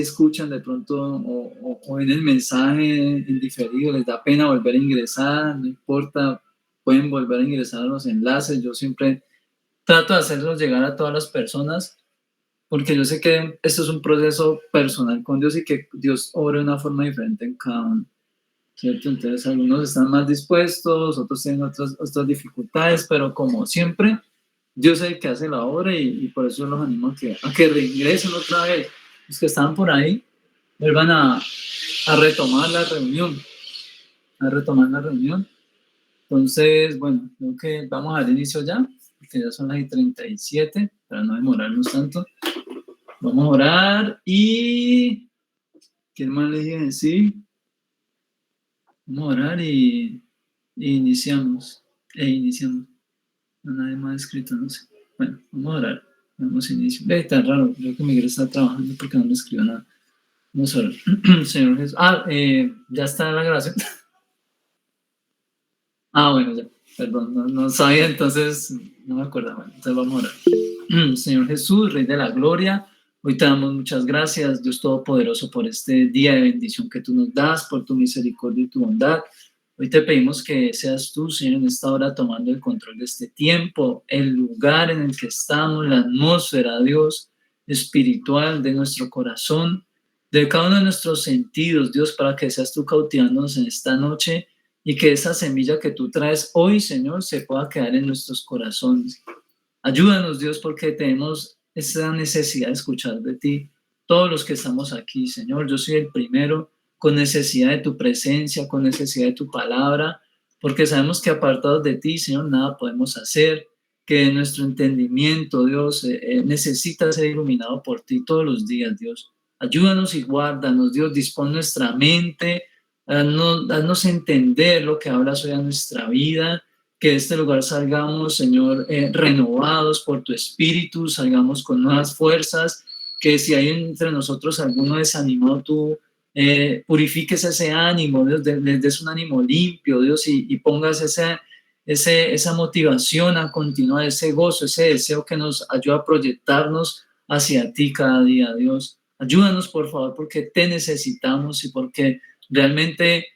escuchan de pronto o ven el mensaje en diferido, les da pena volver a ingresar, no importa, pueden volver a ingresar a los enlaces. Yo siempre trato de hacerlos llegar a todas las personas, porque yo sé que esto es un proceso personal con Dios y que Dios obra de una forma diferente en cada uno, ¿cierto? Entonces algunos están más dispuestos, otros tienen otras dificultades, pero como siempre, Dios es el que hace la obra y por eso los animo a que regresen otra vez. Los que estaban por ahí, vuelvan a retomar la reunión, a retomar la reunión. Entonces, bueno, creo que vamos a dar inicio ya, porque ya son las 37, para no demorarnos tanto. Vamos a orar y... ¿Qué más les iba a decir? Vamos a orar y iniciamos. Iniciamos. No, nadie más ha escrito, no sé. Bueno, vamos a orar. Damos inicio. Está raro, creo que Miguel está trabajando porque no me escribió nada. Vamos a orar. Señor Jesús. Ya está la grabación. Bueno, ya. Perdón, no sabía, entonces no me acordaba. Bueno, entonces vamos a orar. Señor Jesús, Rey de la Gloria, hoy te damos muchas gracias, Dios Todopoderoso, por este día de bendición que tú nos das, por tu misericordia y tu bondad. Hoy te pedimos que seas tú, Señor, en esta hora tomando el control de este tiempo, el lugar en el que estamos, la atmósfera, Dios, espiritual de nuestro corazón, de cada uno de nuestros sentidos, Dios, para que seas tú cautivándonos en esta noche y que esa semilla que tú traes hoy, Señor, se pueda quedar en nuestros corazones. Ayúdanos, Dios, porque tenemos esa necesidad de escuchar de ti. Todos los que estamos aquí, Señor, yo soy el primero con necesidad de tu presencia, con necesidad de tu palabra, porque sabemos que apartados de ti, Señor, nada podemos hacer, que nuestro entendimiento, Dios, necesita ser iluminado por ti todos los días, Dios. Ayúdanos y guárdanos, Dios, dispón nuestra mente, haznos entender lo que hablas hoy a nuestra vida, que de este lugar salgamos, Señor, renovados por tu Espíritu, salgamos con nuevas fuerzas, que si hay entre nosotros alguno desanimado, tú purifiques ese ánimo, Dios, les des un ánimo limpio, Dios, y pongas esa motivación a continuar, ese gozo, ese deseo que nos ayuda a proyectarnos hacia ti cada día, Dios. Ayúdanos, por favor, porque te necesitamos y porque realmente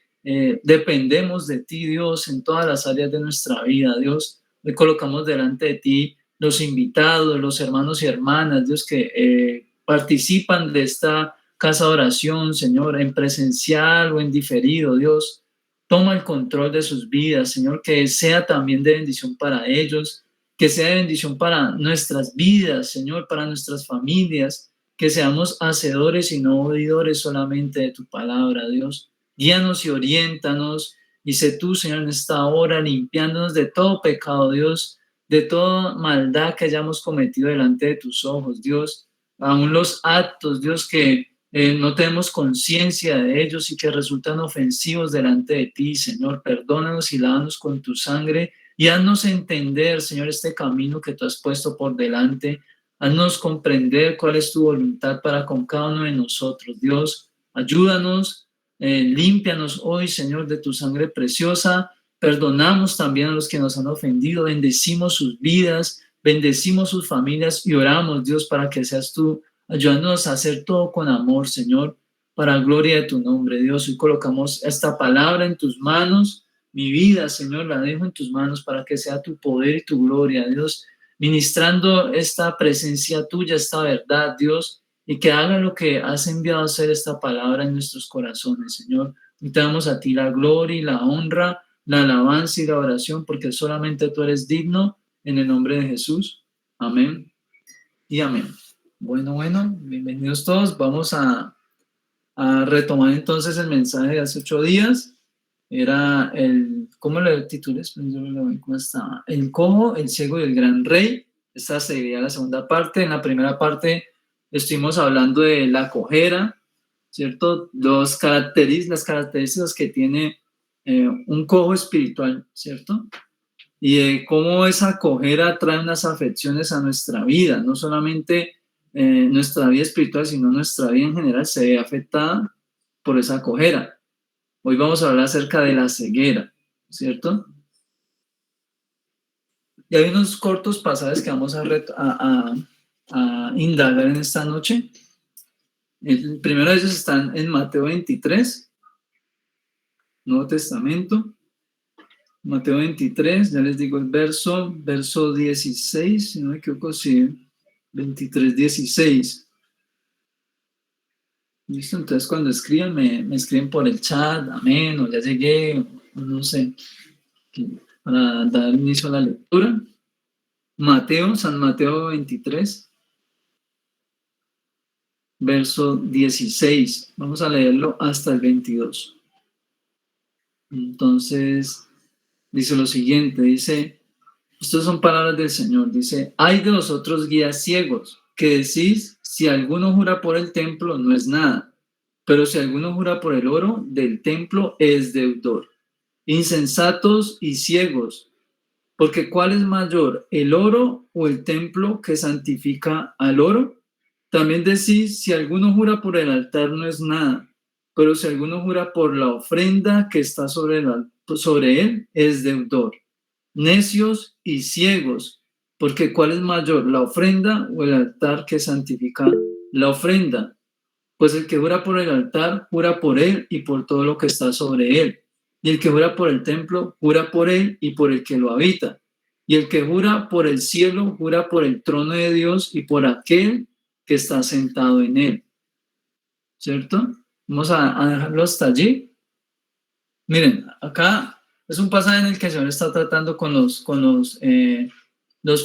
dependemos de ti, Dios, en todas las áreas de nuestra vida, Dios. Hoy colocamos delante de ti los invitados, los hermanos y hermanas, Dios, que participan de esta casa de oración, Señor, en presencial o en diferido, Dios. Toma el control de sus vidas, Señor, que sea también de bendición para ellos, que sea de bendición para nuestras vidas, Señor, para nuestras familias, que seamos hacedores y no oidores solamente de tu palabra, Dios. Guíanos y oriéntanos, y sé tú, Señor, en esta hora, limpiándonos de todo pecado, Dios, de toda maldad que hayamos cometido delante de tus ojos, Dios, aún los actos, Dios, que no tenemos conciencia de ellos y que resultan ofensivos delante de ti, Señor. Perdónanos y lávanos con tu sangre y haznos entender, Señor, este camino que tú has puesto por delante. Haznos comprender cuál es tu voluntad para con cada uno de nosotros, Dios. Ayúdanos, límpianos hoy, Señor, de tu sangre preciosa. Perdonamos también a los que nos han ofendido, bendecimos sus vidas, bendecimos sus familias y oramos, Dios, para que seas tú ayudándonos a hacer todo con amor, Señor, para la gloria de tu nombre, Dios. Hoy colocamos esta palabra en tus manos, mi vida, Señor, la dejo en tus manos para que sea tu poder y tu gloria, Dios, ministrando esta presencia tuya, esta verdad, Dios, y que haga lo que has enviado a hacer esta palabra en nuestros corazones, Señor. Y te damos a ti la gloria y la honra, la alabanza y la oración, porque solamente tú eres digno, en el nombre de Jesús. Amén y amén. Bueno, bienvenidos todos. Vamos a retomar entonces el mensaje de hace 8 días. Era ¿cómo le titulé? ¿Cómo estaba? El cojo, el ciego y el gran rey. Esta sería la segunda parte. En la primera parte estuvimos hablando de la cojera, ¿cierto? Las características que tiene un cojo espiritual, ¿cierto? Y de cómo esa cojera trae unas afecciones a nuestra vida, no solamente nuestra vida espiritual, sino nuestra vida en general se ve afectada por esa cojera. Hoy vamos a hablar acerca de la ceguera, ¿cierto? Y hay unos cortos pasajes que vamos a indagar en esta noche. El primero de ellos están en Mateo 23, Nuevo Testamento. Mateo 23, ya les digo el verso 16, si no me equivoco, sí, 23, 16. ¿Listo? Entonces cuando escriban, me escriben por el chat, amén, o ya llegué, o no sé, para dar inicio a la lectura. San Mateo 23, verso 16. Vamos a leerlo hasta el 22. Entonces, dice lo siguiente, estas son palabras del Señor, dice, hay de vosotros guías ciegos, que decís, si alguno jura por el templo, no es nada, pero si alguno jura por el oro del templo, es deudor. Insensatos y ciegos, porque ¿cuál es mayor, el oro o el templo que santifica al oro? También decís, si alguno jura por el altar no es nada, pero si alguno jura por la ofrenda que está sobre él, es deudor. Necios y ciegos, porque ¿cuál es mayor, la ofrenda o el altar que santifica la ofrenda? Pues el que jura por el altar, jura por él y por todo lo que está sobre él. Y el que jura por el templo, jura por él y por el que lo habita. Y el que jura por el cielo, jura por el trono de Dios y por aquel que está sentado en él. ¿Cierto? Vamos a dejarlo hasta allí. Miren, acá es un pasaje en el que el Señor está tratando con los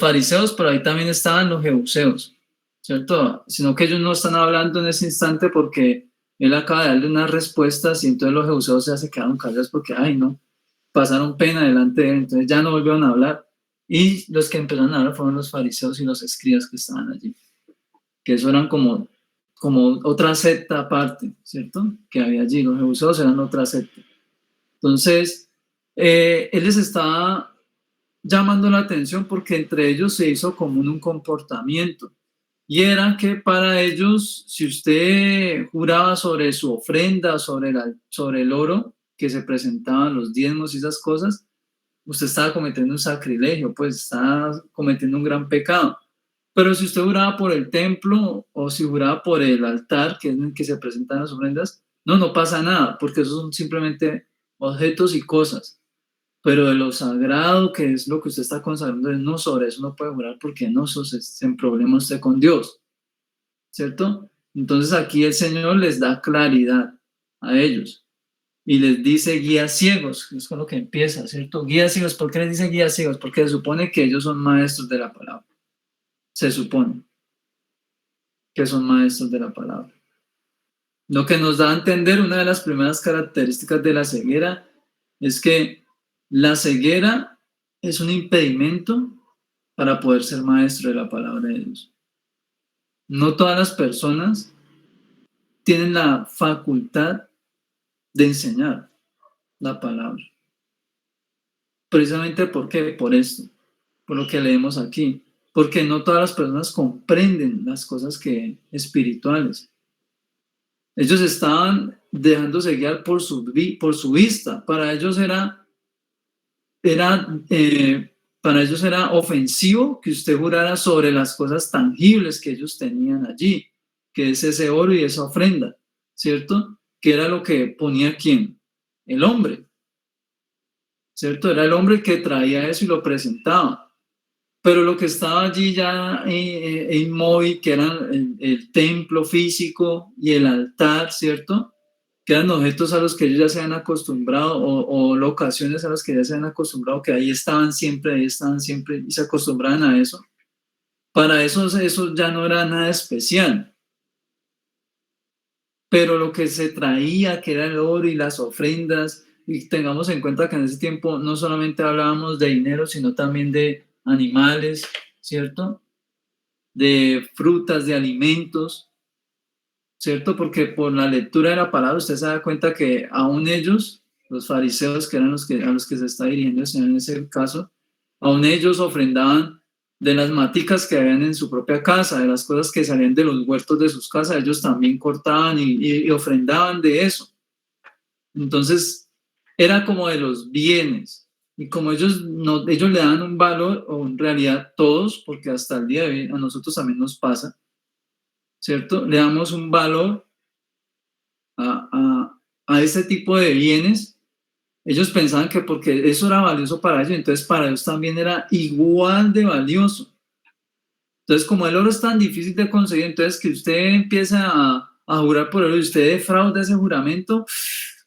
fariseos, pero ahí también estaban los jebuseos, ¿cierto? Sino que ellos no están hablando en ese instante porque él acaba de darle unas respuestas y entonces los jebuseos ya se quedaron callados porque, ay, no, pasaron pena delante de él, entonces ya no volvieron a hablar. Y los que empezaron a hablar fueron los fariseos y los escribas que estaban allí, que eso eran como otra secta aparte, ¿cierto? Que había allí, los jebuseos eran otra secta. Entonces, él les estaba llamando la atención porque entre ellos se hizo común un comportamiento y era que para ellos, si usted juraba sobre su ofrenda, sobre el oro que se presentaban, los diezmos y esas cosas, usted estaba cometiendo un sacrilegio, pues estaba cometiendo un gran pecado. Pero si usted juraba por el templo o si juraba por el altar, que es en el que se presentan las ofrendas, no pasa nada, porque esos son simplemente objetos y cosas. Pero de lo sagrado, que es lo que usted está consagrando, no, sobre eso no puede jurar porque no, eso se en problema usted con Dios, ¿cierto? Entonces aquí el Señor les da claridad a ellos y les dice guías ciegos, que es con lo que empieza, ¿cierto? Guías ciegos, ¿por qué les dice guías ciegos? Porque se supone que ellos son maestros de la palabra, se supone que son maestros de la palabra. Lo que nos da a entender, una de las primeras características de la ceguera es que la ceguera es un impedimento para poder ser maestro de la palabra de Dios. No todas las personas tienen la facultad de enseñar la palabra. Precisamente por esto, por lo que leemos aquí, porque no todas las personas comprenden las cosas espirituales. Ellos estaban dejándose guiar por su vista. Para ellos era ofensivo que usted jurara sobre las cosas tangibles que ellos tenían allí, que es ese oro y esa ofrenda, ¿cierto? Que era lo que ponía ¿quién? El hombre, ¿cierto? Era el hombre que traía eso y lo presentaba. Pero lo que estaba allí ya inmóvil, que era el templo físico y el altar, ¿cierto? Que eran objetos a los que ellos ya se habían acostumbrado o locaciones a las que ya se habían acostumbrado, que ahí estaban siempre y se acostumbraban a eso. Para eso ya no era nada especial. Pero lo que se traía, que era el oro y las ofrendas, y tengamos en cuenta que en ese tiempo no solamente hablábamos de dinero, sino también de animales, ¿cierto? De frutas, de alimentos, ¿cierto? Porque por la lectura de la palabra usted se da cuenta que aún ellos, los fariseos, que eran a los que se está dirigiendo el Señor en ese caso, aún ellos ofrendaban de las maticas que habían en su propia casa, de las cosas que salían de los huertos de sus casas, ellos también cortaban y ofrendaban de eso. Entonces, era como de los bienes. Y como ellos le dan un valor, o en realidad todos, porque hasta el día de hoy a nosotros también nos pasa, ¿cierto? Le damos un valor a ese tipo de bienes, ellos pensaban que porque eso era valioso para ellos, entonces para ellos también era igual de valioso. Entonces, como el oro es tan difícil de conseguir, entonces que usted empiece a jurar por oro y usted defrauda ese juramento,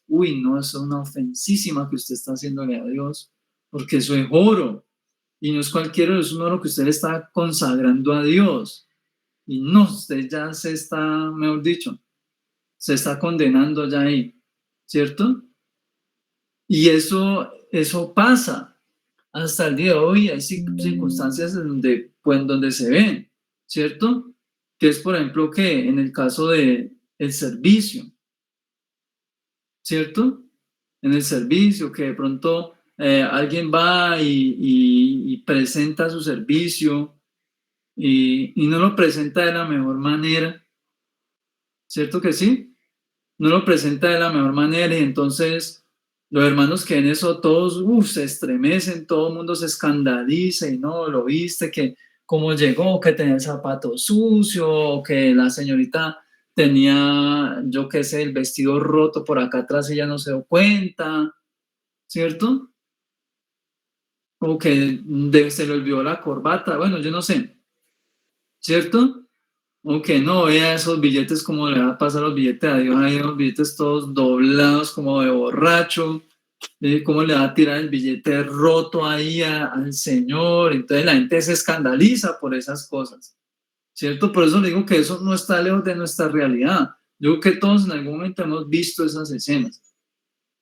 uy, no, eso es una ofensísima que usted está haciéndole a Dios, porque eso es oro, y no es cualquier oro, es un oro que usted le está consagrando a Dios, y no, usted ya se está, mejor dicho, se está condenando ya ahí, ¿cierto? Y eso pasa. Hasta el día de hoy hay circunstancias donde se ven, ¿cierto? Que es, por ejemplo, que en el caso de el servicio, ¿cierto? En el servicio, que de pronto alguien va y presenta su servicio y no lo presenta de la mejor manera, ¿cierto que sí? No lo presenta de la mejor manera y entonces los hermanos que ven eso todos se estremecen, todo el mundo se escandaliza y no, lo viste, que cómo llegó, que tenía el zapato sucio, que la señorita tenía, yo qué sé, el vestido roto por acá atrás y ella no se dio cuenta, ¿cierto? O que se le olvidó la corbata, bueno, yo no sé, ¿cierto? O que no vea esos billetes como le va a pasar los billetes a Dios, ahí los billetes todos doblados como de borracho, cómo le va a tirar el billete roto ahí al Señor, entonces la gente se escandaliza por esas cosas, ¿cierto? Por eso le digo que eso no está lejos de nuestra realidad. Yo creo que todos en algún momento hemos visto esas escenas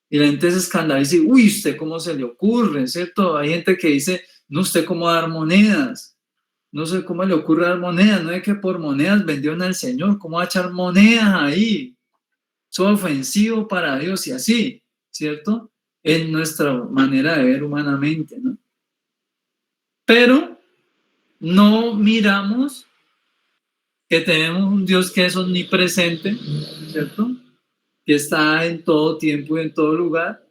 y la gente se escandaliza y, uy, ¿usted cómo se le ocurre? ¿Cierto? Hay gente que dice, no, ¿usted cómo dar monedas? No sé cómo le ocurre dar monedas, no es que por monedas vendieron al Señor, ¿cómo va a echar monedas ahí? Eso es ofensivo para Dios y así, ¿cierto? En nuestra manera de ver humanamente, ¿no? Pero no miramos que tenemos un Dios que es omnipresente, ¿cierto? Que está en todo tiempo y en todo lugar,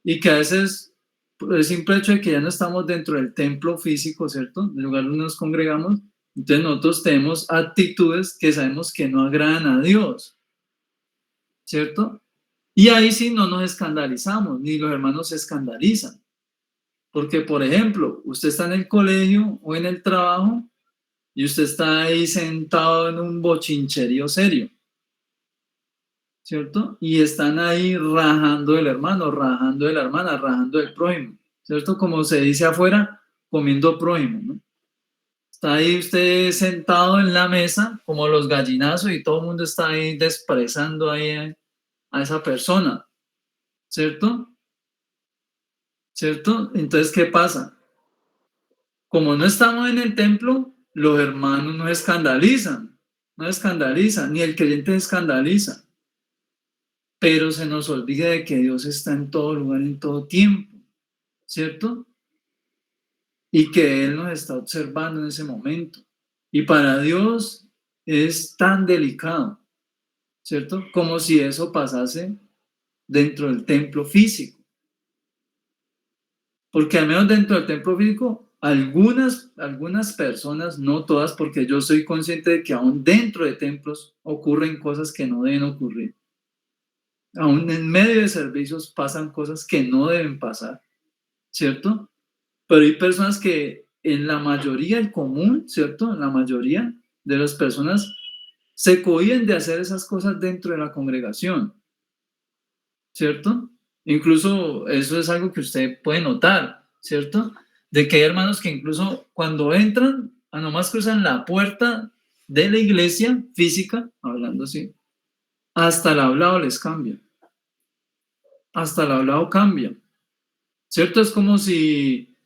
y que a veces, por el simple hecho de que ya no estamos dentro del templo físico, ¿cierto? Del lugar donde nos congregamos, entonces nosotros tenemos actitudes que sabemos que no agradan a Dios, ¿cierto? Y ahí sí no nos escandalizamos, ni los hermanos se escandalizan. Porque, por ejemplo, usted está en el colegio o en el trabajo y usted está ahí sentado en un bochincherío serio, ¿cierto? Y están ahí rajando del hermano, rajando de la hermana, rajando del prójimo, ¿cierto? Como se dice afuera, comiendo prójimo, ¿no? Está ahí usted sentado en la mesa, como los gallinazos, y todo el mundo está ahí desprezando ahí a esa persona, ¿cierto? ¿Cierto? Entonces, ¿qué pasa? Como no estamos en el templo, los hermanos no escandalizan, no escandalizan, ni el creyente se escandaliza, pero se nos olvida de que Dios está en todo lugar, en todo tiempo, ¿cierto? Y que Él nos está observando en ese momento. Y para Dios es tan delicado, ¿cierto? Como si eso pasase dentro del templo físico. Porque al menos dentro del templo físico, algunas personas, no todas, porque yo soy consciente de que aún dentro de templos ocurren cosas que no deben ocurrir. Aún en medio de servicios pasan cosas que no deben pasar, ¿cierto? Pero hay personas que en la mayoría, el común, ¿cierto? En la mayoría de las personas se cohíben de hacer esas cosas dentro de la congregación, ¿cierto? Incluso eso es algo que usted puede notar, ¿cierto? De que hay hermanos que incluso cuando entran, a nomás cruzan la puerta de la iglesia física, hablando así, hasta el hablado les cambia, hasta el hablado cambia, ¿cierto? Es como si,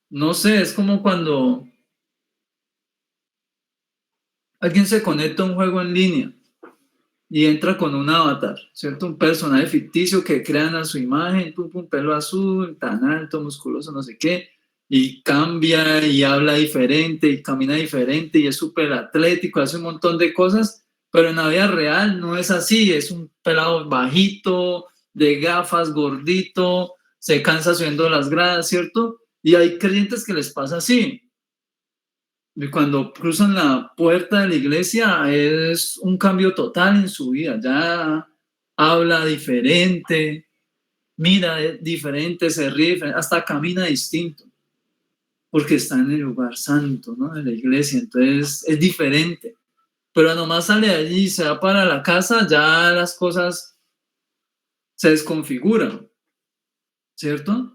no sé, es como cuando alguien se conecta a un juego en línea y entra con un avatar, ¿cierto? Un personaje ficticio que crean a su imagen, pum, pum, pelo azul, tan alto, musculoso, no sé qué, y cambia y habla diferente y camina diferente y es súper atlético, hace un montón de cosas, pero en la vida real no es así, es un pelado bajito, de gafas, gordito, se cansa subiendo las gradas, ¿cierto? Y hay creyentes que les pasa así. Y cuando cruzan la puerta de la iglesia es un cambio total en su vida. Ya habla diferente, mira diferente, se ríe diferente, hasta camina distinto, porque está en el lugar santo, ¿no? De la iglesia, entonces es diferente. Pero nomás sale de allí y se va para la casa, ya las cosas se desconfiguran, ¿cierto?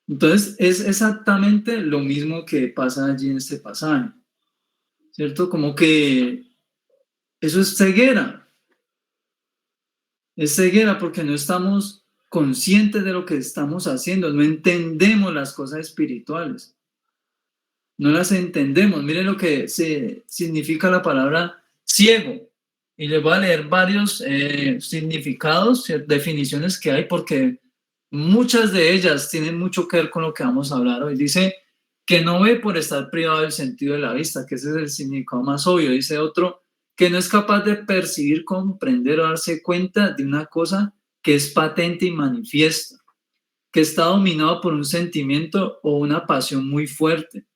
Entonces es exactamente lo mismo que pasa allí en este pasaje, ¿cierto? Como que eso es ceguera porque no estamos conscientes de lo que estamos haciendo, no entendemos las cosas espirituales, no las entendemos. Miren lo que significa la palabra ciego. Y les voy a leer varios significados, definiciones que hay, porque muchas de ellas tienen mucho que ver con lo que vamos a hablar hoy. Dice que no ve por estar privado del sentido de la vista, que ese es el significado más obvio. Dice otro, que no es capaz de percibir, comprender o darse cuenta de una cosa que es patente y manifiesta, que está dominado por un sentimiento o una pasión muy fuerte,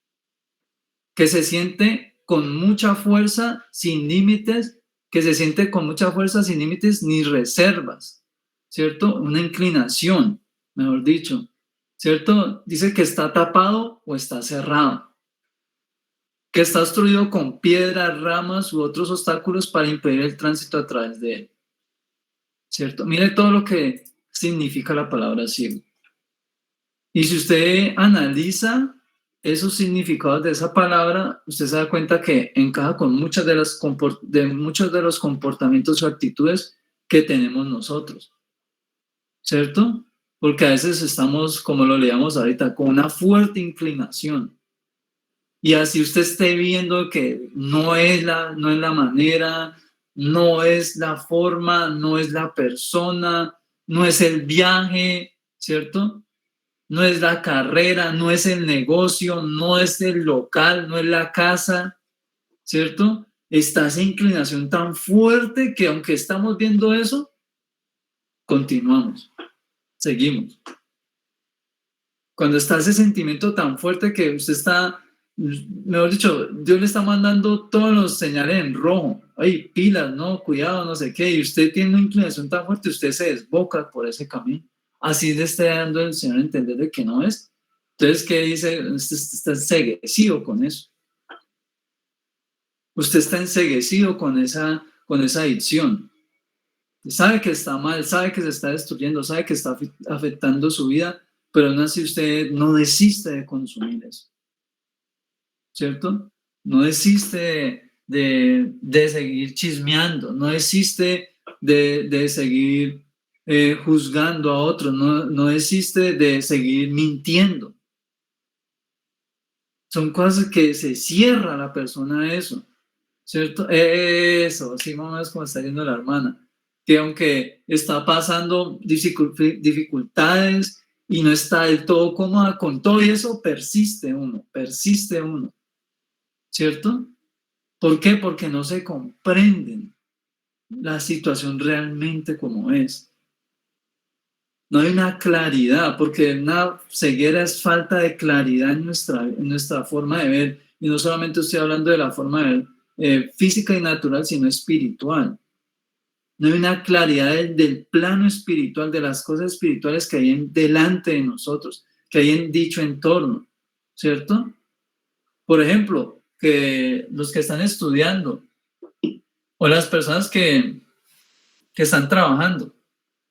que se siente con mucha fuerza, sin límites, que se siente con mucha fuerza, sin límites ni reservas, ¿cierto? Una inclinación, mejor dicho, ¿cierto? Dice que está tapado o está cerrado, que está obstruido con piedras, ramas u otros obstáculos para impedir el tránsito a través de él, ¿cierto? Mire todo lo que significa la palabra ciego. Y si usted analiza esos significados de esa palabra, usted se da cuenta que encaja con muchos de los comportamientos o actitudes que tenemos nosotros, ¿cierto? Porque a veces estamos, como lo leíamos ahorita, con una fuerte inclinación. Y así usted esté viendo que no es la manera, no es la forma, no es la persona, no es el viaje, ¿cierto? No es la carrera, no es el negocio, no es el local, no es la casa, ¿cierto? Está esa inclinación tan fuerte que aunque estamos viendo eso, continuamos, seguimos. Cuando está ese sentimiento tan fuerte que usted está, mejor dicho, Dios le está mandando todos los señales en rojo. Ay, pilas, no, cuidado, no sé qué. Y usted tiene una inclinación tan fuerte, usted se desboca por ese camino. Así le está dando el Señor a entender de que no es. Entonces, ¿qué dice? Usted está enceguecido con eso. Usted está enceguecido con esa adicción. Sabe que está mal, sabe que se está destruyendo, sabe que está afectando su vida, pero aún así usted no desiste de consumir eso, ¿cierto? No desiste de seguir chismeando, no desiste de seguir juzgando a otros, no desiste de seguir mintiendo. Son cosas que se cierra la persona a eso, ¿cierto? Eso, así más o menos como está diciendo la hermana, que aunque está pasando dificultades y no está del todo cómoda con todo eso, persiste uno, ¿cierto? ¿Por qué? Porque no se comprenden la situación realmente como es. No hay una claridad, porque una ceguera es falta de claridad en nuestra forma de ver. Y no solamente estoy hablando de la forma de ver física y natural, sino espiritual. No hay una claridad del plano espiritual, de las cosas espirituales que hay delante de nosotros, que hay en dicho entorno, ¿cierto? Por ejemplo, que los que están estudiando o las personas que están trabajando,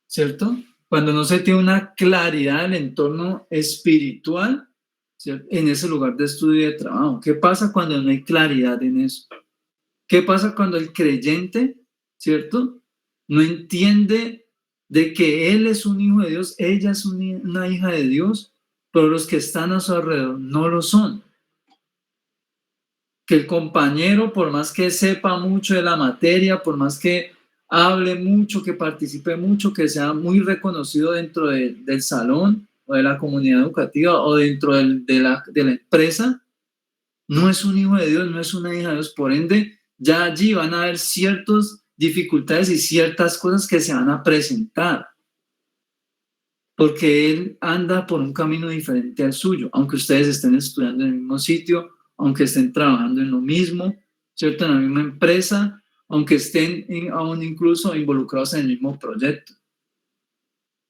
¿cierto? Cuando no se tiene una claridad del entorno espiritual, ¿cierto? En ese lugar de estudio y de trabajo. ¿Qué pasa cuando no hay claridad en eso? ¿Qué pasa cuando el creyente, ¿cierto? No entiende de que él es un hijo de Dios, ella es una hija de Dios, pero los que están a su alrededor no lo son. Que el compañero, por más que sepa mucho de la materia, por más que hable mucho, que participe mucho, que sea muy reconocido dentro del salón o de la comunidad educativa o dentro de la empresa, no es un hijo de Dios, no es una hija de Dios. Por ende, ya allí van a haber ciertas dificultades y ciertas cosas que se van a presentar, porque él anda por un camino diferente al suyo, aunque ustedes estén estudiando en el mismo sitio, aunque estén trabajando en lo mismo, ¿cierto? En la misma empresa, aunque estén aún incluso involucrados en el mismo proyecto.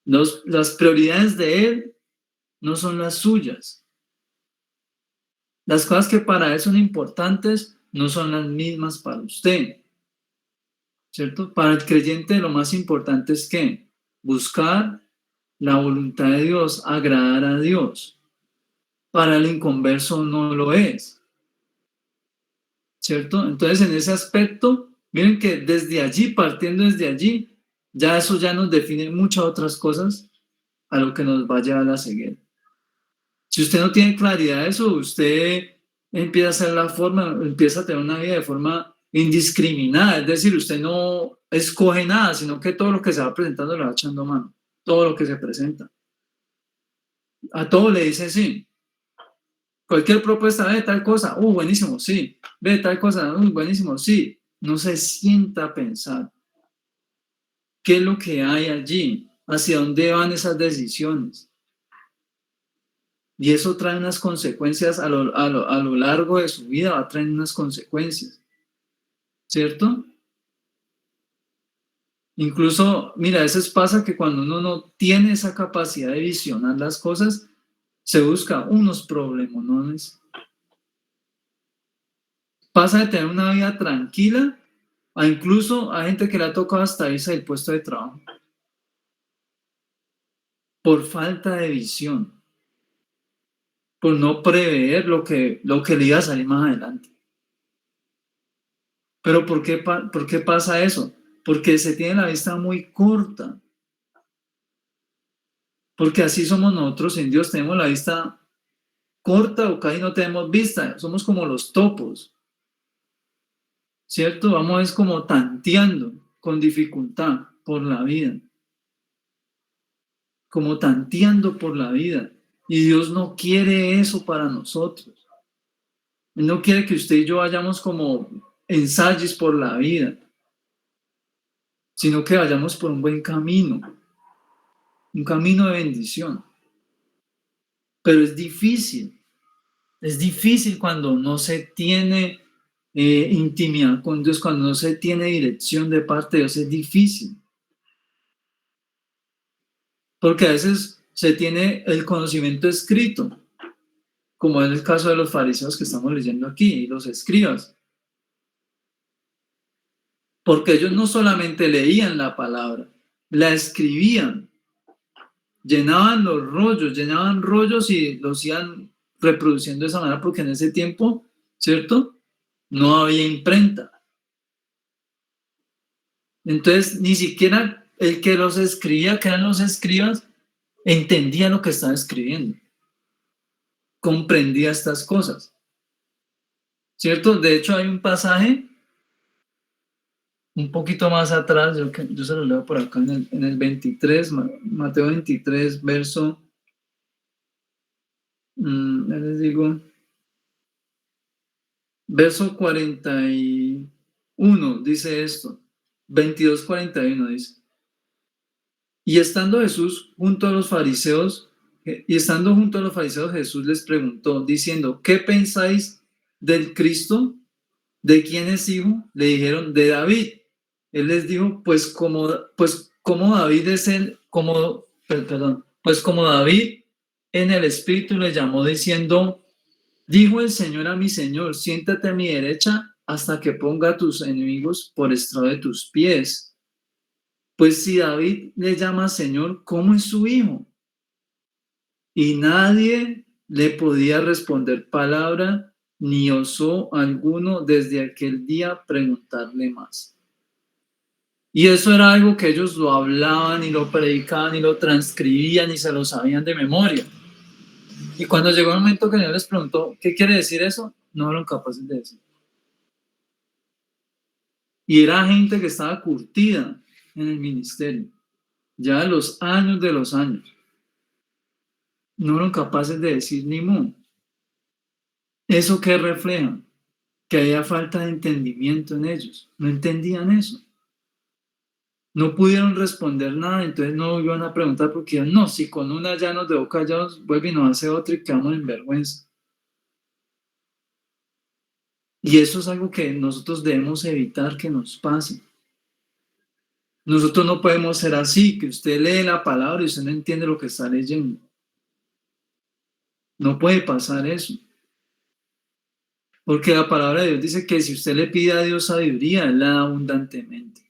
Las prioridades de él no son las suyas. Las cosas que para él son importantes no son las mismas para usted, ¿cierto? Para el creyente lo más importante es que buscar la voluntad de Dios, agradar a Dios. Para el inconverso no lo es, ¿cierto? Entonces, en ese aspecto, miren que desde allí, partiendo desde allí, ya eso ya nos define muchas otras cosas a lo que nos va a llevar a la ceguera. Si usted no tiene claridad de eso, usted empieza a hacer empieza a tener una vida de forma indiscriminada, es decir, usted no escoge nada, sino que todo lo que se va presentando le va echando mano, todo lo que se presenta. A todo le dice sí. Cualquier propuesta, ve tal cosa, buenísimo, sí. Ve tal cosa, buenísimo, sí. No se sienta a pensar qué es lo que hay allí, hacia dónde van esas decisiones. Y eso trae unas consecuencias a lo largo de su vida, va a traer unas consecuencias, ¿cierto? Incluso, mira, a veces pasa que cuando uno no tiene esa capacidad de visionar las cosas, se busca unos problemones. Pasa de tener una vida tranquila a incluso a gente que le ha tocado hasta irse del puesto de trabajo por falta de visión, por no prever lo que le iba a salir más adelante. Pero ¿por qué pasa eso? Porque se tiene la vista muy corta. Porque así somos nosotros en Dios, tenemos la vista corta o casi no tenemos vista, somos como los topos, ¿cierto? Vamos es como tanteando con dificultad por la vida, como tanteando por la vida. Y Dios no quiere eso para nosotros. Él no quiere que usted y yo vayamos como ensayos por la vida, sino que vayamos por un buen camino, un camino de bendición. Pero es difícil cuando no se tiene intimidad con Dios, cuando no se tiene dirección de parte de Dios, es difícil. Porque a veces se tiene el conocimiento escrito, como es el caso de los fariseos que estamos leyendo aquí, y los escribas. Porque ellos no solamente leían la palabra, la escribían, llenaban rollos y los iban reproduciendo de esa manera, porque en ese tiempo, ¿cierto? No había imprenta. Entonces, ni siquiera el que los escribía, que eran los escribas, entendía lo que estaba escribiendo, comprendía estas cosas, ¿cierto? De hecho, hay un pasaje un poquito más atrás, yo se lo leo por acá en el 23, Mateo 23, ya les digo, verso 41, dice esto, 22:41 dice. Y estando junto a los fariseos, Jesús les preguntó, diciendo, ¿qué pensáis del Cristo? ¿De quién es hijo? Le dijeron, de David. Él les dijo, pues como David es pues como David en el Espíritu le llamó diciendo, dijo el Señor a mi Señor, siéntate a mi derecha hasta que ponga a tus enemigos por estrado de tus pies. Pues si David le llama Señor, ¿cómo es su hijo? Y nadie le podía responder palabra, ni osó alguno desde aquel día preguntarle más. Y eso era algo que ellos lo hablaban y lo predicaban y lo transcribían y se lo sabían de memoria. Y cuando llegó el momento que Dios les preguntó, ¿qué quiere decir eso? No eran capaces de decir. Y era gente que estaba curtida en el ministerio, ya de los años. No eran capaces de decir ni mu. ¿Eso qué refleja? Que había falta de entendimiento en ellos. No entendían eso. No pudieron responder nada, entonces no iban a preguntar porque no, si con una ya nos dejó callados, vuelve y nos hace otra y quedamos en vergüenza. Y eso es algo que nosotros debemos evitar que nos pase. Nosotros no podemos ser así, que usted lee la palabra y usted no entiende lo que está leyendo. No puede pasar eso. Porque la palabra de Dios dice que si usted le pide a Dios sabiduría, Él la da abundantemente.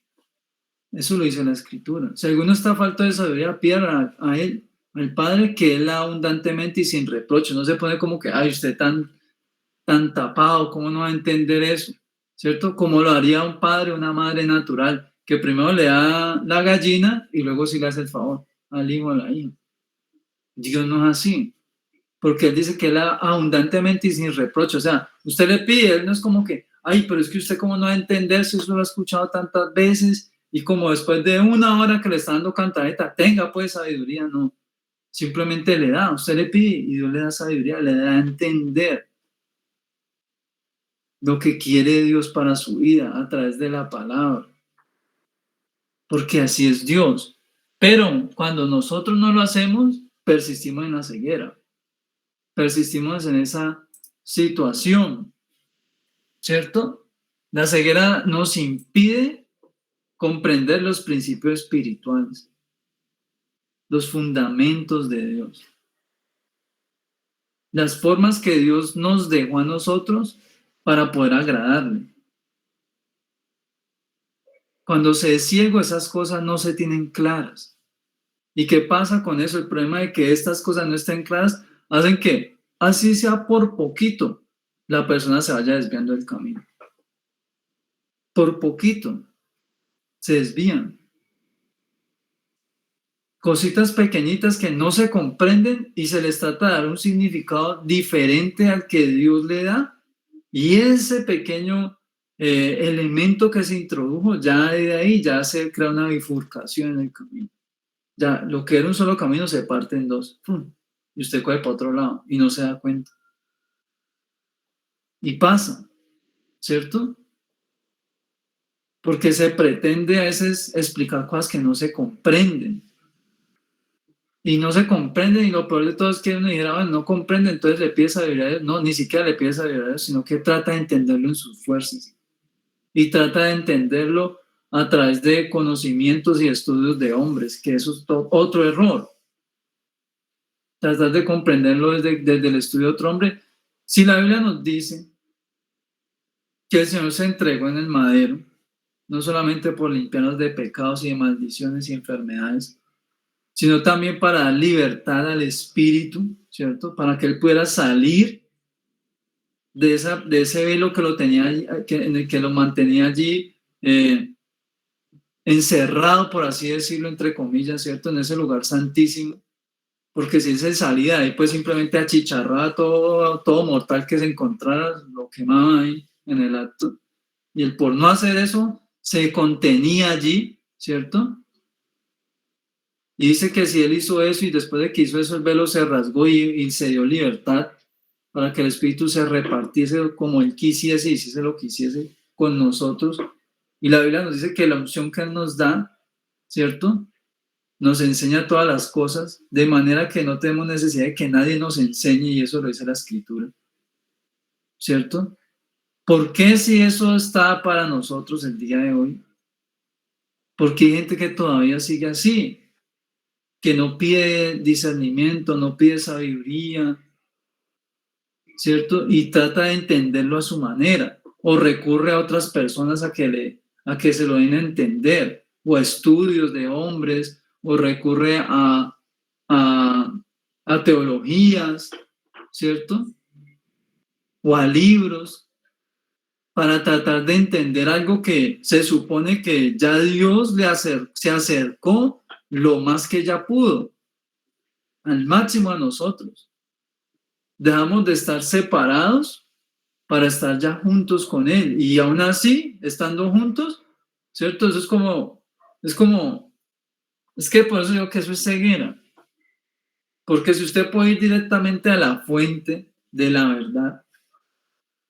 Eso lo dice la Escritura. Si alguno está falto de sabiduría, pídala a Él, al Padre, que Él la da abundantemente y sin reproche. No se pone como que, ay, usted tan tapado, ¿cómo no va a entender eso? ¿Cierto? Como lo haría un padre o una madre natural, que primero le da la gallina y luego sí le hace el favor al hijo o a la hija. Dios no es así, porque Él dice que Él da abundantemente y sin reproche. O sea, usted le pide, Él no es como que, ay, pero es que usted cómo no va a entender si eso lo ha escuchado tantas veces y como después de una hora que le está dando cantareta, tenga pues sabiduría, no. Simplemente le da, usted le pide y Dios le da sabiduría, le da a entender lo que quiere Dios para su vida a través de la palabra, porque así es Dios. Pero cuando nosotros no lo hacemos, persistimos en la ceguera, persistimos en esa situación, ¿cierto? La ceguera nos impide comprender los principios espirituales, los fundamentos de Dios, las formas que Dios nos dejó a nosotros para poder agradarle. Cuando se es ciego, esas cosas no se tienen claras. ¿Y qué pasa con eso? El problema de que estas cosas no estén claras hacen que, así sea por poquito, la persona se vaya desviando del camino. Por poquito se desvían. Cositas pequeñitas que no se comprenden y se les trata de dar un significado diferente al que Dios le da. Y ese pequeño elemento que se introdujo, ya de ahí ya se crea una bifurcación en el camino. Ya lo que era un solo camino se parte en dos. ¡Pum! Y usted coge para otro lado y no se da cuenta. Y pasa, ¿cierto? Porque se pretende a veces explicar cosas que no se comprenden. Y no se comprenden, y lo peor de todo es que uno dijera, bueno, no comprende, entonces le pide sabiduría a Dios. No, ni siquiera le pide sabiduría a Dios, sino que trata de entenderlo en sus fuerzas. Y trata de entenderlo a través de conocimientos y estudios de hombres, que eso es otro error. Tratar de comprenderlo desde el estudio de otro hombre. Si la Biblia nos dice que el Señor se entregó en el madero, no solamente por limpiarnos de pecados y de maldiciones y enfermedades, sino también para dar libertad al espíritu, ¿cierto? Para que él pudiera salir de ese velo que lo tenía, en el que lo mantenía allí encerrado, por así decirlo, entre comillas, ¿cierto? En ese lugar santísimo, porque si él se salía de ahí, pues simplemente achicharraba todo mortal que se encontrara, lo quemaba ahí en el acto. Y él por no hacer eso, se contenía allí, ¿cierto? Y dice que si él hizo eso y después de que hizo eso el velo se rasgó y se dio libertad para que el Espíritu se repartiese como él quisiese y hiciese lo que hiciese con nosotros. Y la Biblia nos dice que la unción que él nos da, ¿cierto? Nos enseña todas las cosas, de manera que no tenemos necesidad de que nadie nos enseñe, y eso lo dice la Escritura, ¿cierto? ¿Por qué si eso está para nosotros el día de hoy? Porque hay gente que todavía sigue así, que no pide discernimiento, no pide sabiduría, ¿cierto? Y trata de entenderlo a su manera, o recurre a otras personas a que se lo den a entender, o a estudios de hombres, o recurre a teologías, ¿cierto? O a libros, para tratar de entender algo que se supone que ya Dios se acercó lo más que ya pudo, al máximo a nosotros. Dejamos de estar separados para estar ya juntos con Él. Y aún así, estando juntos, ¿cierto? Eso es que por eso digo que eso es ceguera. Porque si usted puede ir directamente a la fuente de la verdad,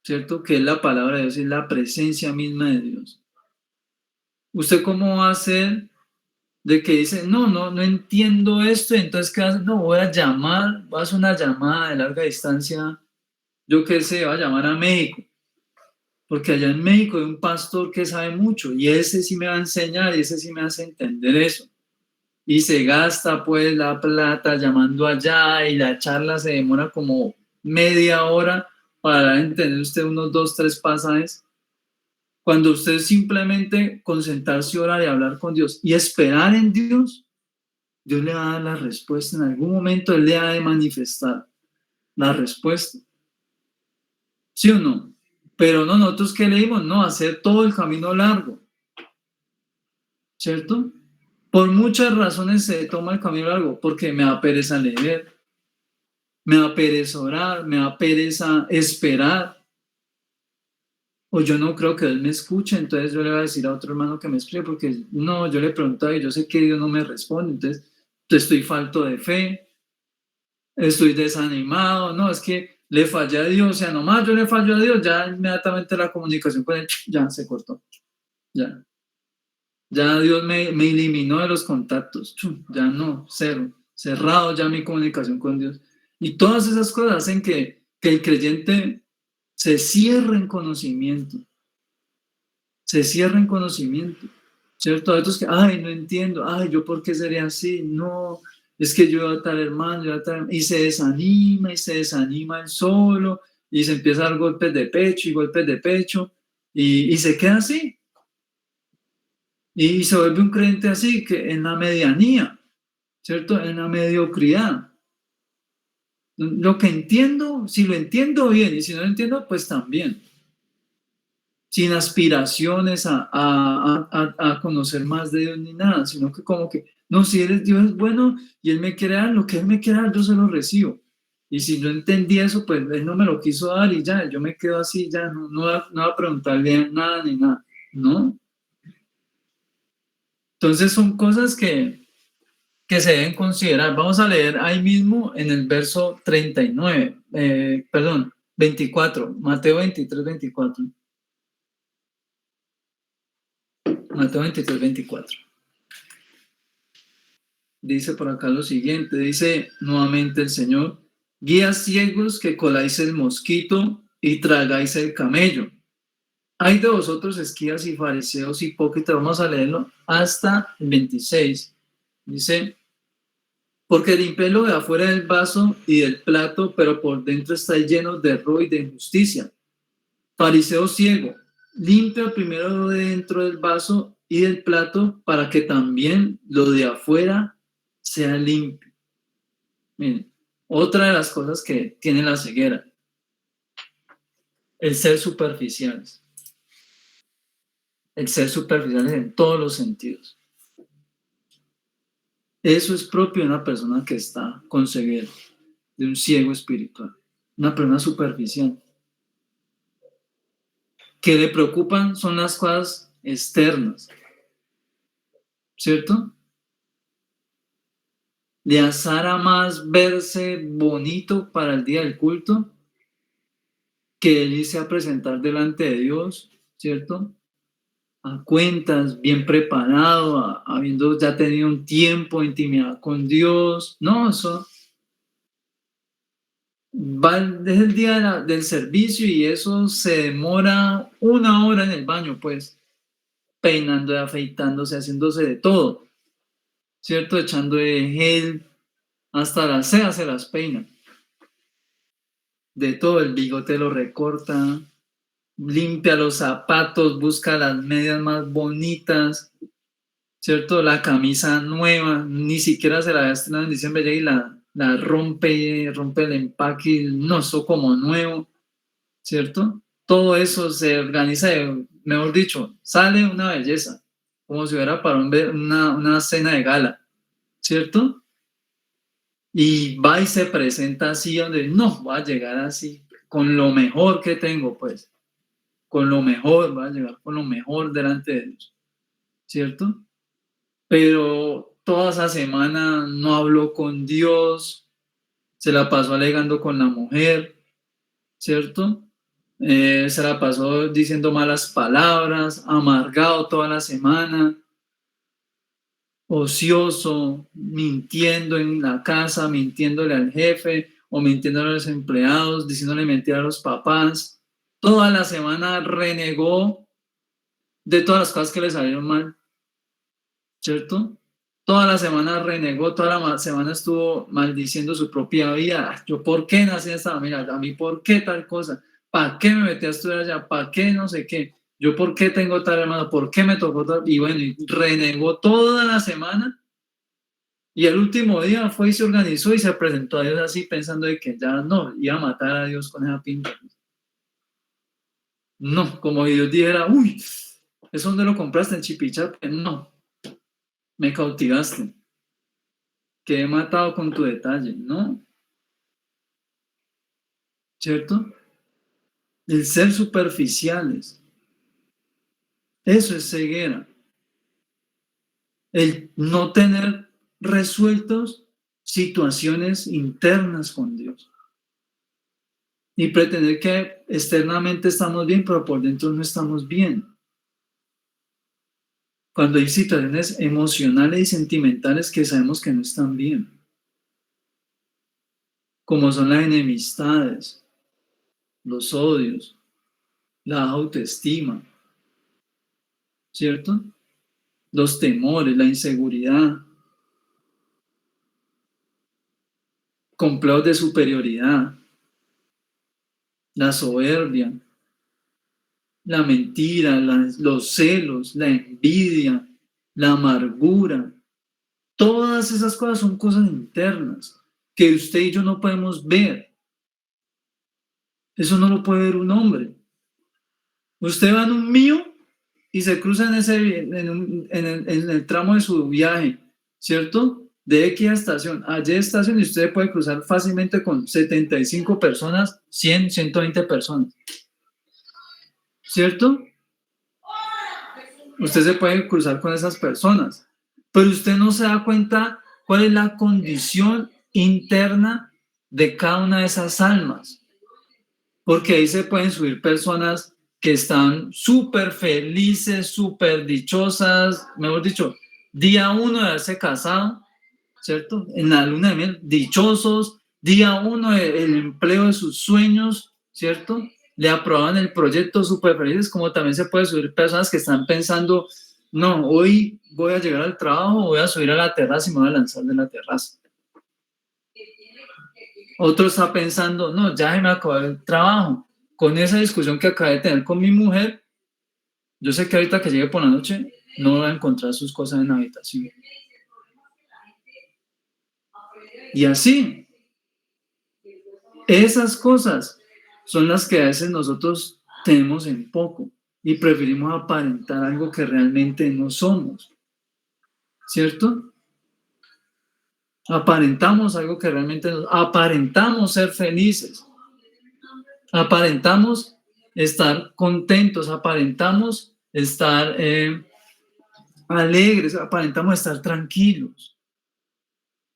¿cierto? Que es la palabra de Dios, es la presencia misma de Dios. ¿Usted cómo va a hacer de que dice, no entiendo esto, entonces qué hace? No, voy a hacer una llamada de larga distancia, yo qué sé, voy a llamar a México, porque allá en México hay un pastor que sabe mucho y ese sí me va a enseñar y ese sí me hace entender eso. Y se gasta pues la plata llamando allá y la charla se demora como media hora para entender usted unos 2, 3 pasajes. Cuando usted simplemente concentrarse, orar y hablar con Dios y esperar en Dios, Dios le va a dar la respuesta. En algún momento Él le ha de manifestar la respuesta. ¿Sí o no? Pero no, nosotros que leímos, no, hacer todo el camino largo, ¿cierto? Por muchas razones se toma el camino largo, porque me da pereza leer, me da pereza orar, me da pereza esperar, o yo no creo que Dios me escuche, entonces yo le voy a decir a otro hermano que me explique, porque no, yo le pregunto y yo sé que Dios no me responde, entonces estoy falto de fe, estoy desanimado, no, es que le fallé a Dios, o sea, nomás yo le fallo a Dios, ya inmediatamente la comunicación con él ya se cortó, ya. Ya Dios me eliminó de los contactos, ya no, cero, cerrado ya mi comunicación con Dios. Y todas esas cosas hacen que el creyente se cierre en conocimiento, se cierre en conocimiento, ¿cierto? Hay otros que, ay, no entiendo, ay, yo por qué sería así, no, es que yo a tal hermano, yo a tal, y se desanima él solo, y se empieza a dar golpes de pecho y golpes de pecho, y se queda así. Y se vuelve un creyente así, que en la medianía, ¿cierto? En la mediocridad. Lo que entiendo, si lo entiendo bien y si no lo entiendo, pues también. Sin aspiraciones a conocer más de Dios ni nada, sino que como que, no, si Dios es bueno y Él me quiere dar, lo que Él me quiere dar, yo se lo recibo. Y si no entendí eso, pues Él no me lo quiso dar y ya, yo me quedo así, ya no va a preguntarle nada ni nada, ¿no? Entonces son cosas que se deben considerar. Vamos a leer ahí mismo en el verso 39, perdón, 24, Mateo 23, 24. Mateo 23, 24. Dice por acá lo siguiente, dice nuevamente el Señor, guías ciegos que coláis el mosquito y tragáis el camello. Hay de vosotros esquías y fariseos hipócritas, vamos a leerlo hasta el 26. Dice, porque limpié lo de afuera del vaso y del plato, pero por dentro está lleno de error y de injusticia. Fariseo ciego, limpia primero lo de dentro del vaso y del plato para que también lo de afuera sea limpio. Miren, otra de las cosas que tiene la ceguera, el ser superficiales. El ser superficiales en todos los sentidos. Eso es propio de una persona que está con ceguera, de un ciego espiritual, una persona superficial. Que le preocupan son las cosas externas, ¿cierto? Le azara más verse bonito para el día del culto que él irse a presentar delante de Dios, ¿cierto? A cuentas, bien preparado, habiendo ya tenido un tiempo de intimidad con Dios. No, eso va desde el día del servicio y eso se demora 1 hora en el baño, pues, peinando, afeitándose, haciéndose de todo, ¿cierto? Echando de gel, hasta las cejas se las peina, de todo, el bigote lo recorta, limpia los zapatos, busca las medias más bonitas, ¿cierto? La camisa nueva, ni siquiera se la había estrenado en diciembre ya y la rompe el empaque, no, eso como nuevo, ¿cierto? Todo eso se organiza, mejor dicho, sale una belleza, como si hubiera para una cena de gala, ¿cierto? Y va y se presenta así, donde no, va a llegar así, con lo mejor que tengo, pues, con lo mejor, va a llegar con lo mejor delante de Dios, ¿cierto? Pero toda esa semana no habló con Dios, se la pasó alegando con la mujer, ¿cierto? Se la pasó diciendo malas palabras, amargado toda la semana, ocioso, mintiendo en la casa, mintiéndole al jefe o mintiéndole a los empleados, diciéndole mentira a los papás, Toda la semana renegó de todas las cosas que le salieron mal, ¿cierto? Toda la semana renegó, toda la semana estuvo maldiciendo su propia vida. ¿Yo por qué nací en esta familia? ¿A mí por qué tal cosa? ¿Para qué me metí a estudiar allá? ¿Para qué no sé qué? ¿Yo por qué tengo tal hermano? ¿Por qué me tocó tal? Y bueno, y renegó toda la semana. Y el último día fue y se organizó y se presentó a Dios así pensando de que ya no, iba a matar a Dios con esa pinta. No, como Dios dijera, uy, ¿eso dónde lo compraste en Chipichape? No, me cautivaste, que he matado con tu detalle, ¿no? ¿Cierto? El ser superficiales, eso es ceguera. El no tener resueltos situaciones internas con Dios y pretender que externamente estamos bien, pero por dentro no estamos bien. Cuando hay situaciones emocionales y sentimentales que sabemos que no están bien, como son las enemistades, los odios, la autoestima, ¿cierto? Los temores, la inseguridad, complejos de superioridad, la soberbia, la mentira, los celos, la envidia, la amargura. Todas esas cosas son cosas internas que usted y yo no podemos ver. Eso no lo puede ver un hombre. Usted va en un mío y se cruza en el tramo de su viaje, ¿cierto? De X estación a Y estación y usted puede cruzar fácilmente con 75 personas, 100, 120 personas, ¿cierto? Usted se puede cruzar con esas personas, pero usted no se da cuenta cuál es la condición interna de cada una de esas almas, porque ahí se pueden subir personas que están súper felices, súper dichosas, mejor dicho, día uno de haberse casado, ¿cierto? En la luna de miel, dichosos, día uno el empleo de sus sueños, ¿cierto? Le aprobaban el proyecto súper felices, como también se puede subir personas que están pensando, no, hoy voy a llegar al trabajo, voy a subir a la terraza y me voy a lanzar de la terraza. Otro está pensando, no, ya se me acabó el trabajo. Con esa discusión que acabé de tener con mi mujer, yo sé que ahorita que llegue por la noche no va a encontrar sus cosas en la habitación. Y así, esas cosas son las que a veces nosotros tenemos en poco y preferimos aparentar algo que realmente no somos, ¿cierto? Aparentamos algo que realmente no, aparentamos ser felices, aparentamos estar contentos, aparentamos estar alegres, aparentamos estar tranquilos,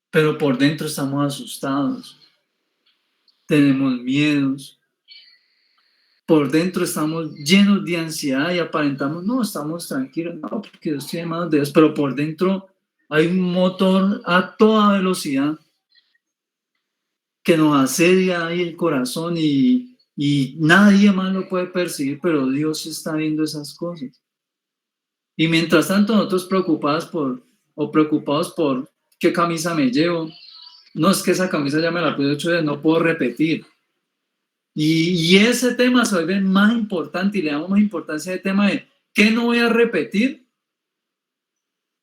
pero por dentro estamos asustados, tenemos miedos, por dentro estamos llenos de ansiedad y aparentamos, no, estamos tranquilos, no, porque yo estoy en manos de Dios, pero por dentro hay un motor a toda velocidad que nos asedia ahí el corazón y nadie más lo puede percibir, pero Dios está viendo esas cosas. Y mientras tanto nosotros preocupados por qué camisa me llevo, no es que esa camisa ya me la puse 8 días, no puedo repetir. Y ese tema se vuelve más importante y le damos más importancia al tema de qué no voy a repetir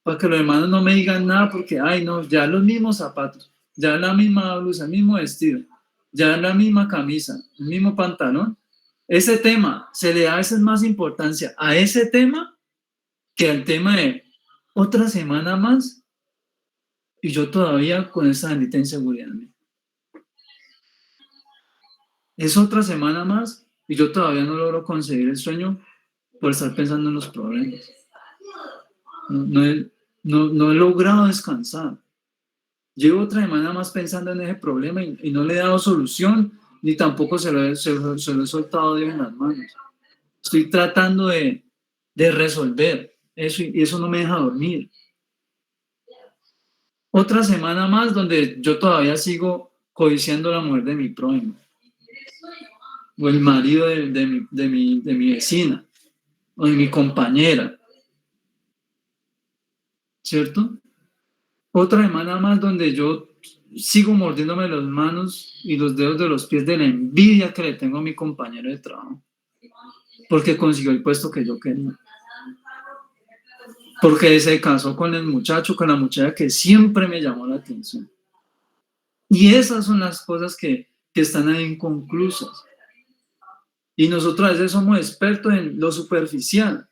para que los hermanos no me digan nada porque, ay no, ya los mismos zapatos, ya la misma blusa, el mismo vestido, ya la misma camisa, el mismo pantalón. Ese tema se le da a veces más importancia a ese tema que al tema de otra semana más y yo todavía con esa bendita inseguridad. Es otra semana más y yo todavía no logro conseguir el sueño por estar pensando en los problemas. No he logrado descansar. Llevo otra semana más pensando en ese problema y no le he dado solución, ni tampoco se lo he soltado a Dios en las manos. Estoy tratando de resolver eso y eso no me deja dormir. Otra semana más donde yo todavía sigo codiciando la mujer de mi prójimo. o el marido de mi vecina, o de mi compañera, ¿cierto? Otra semana más donde yo sigo mordiéndome las manos y los dedos de los pies de la envidia que le tengo a mi compañero de trabajo, porque consiguió el puesto que yo quería, porque se casó con el muchacho, con la muchacha que siempre me llamó la atención. Y esas son las cosas que están ahí inconclusas. Y nosotros a veces somos expertos en lo superficial,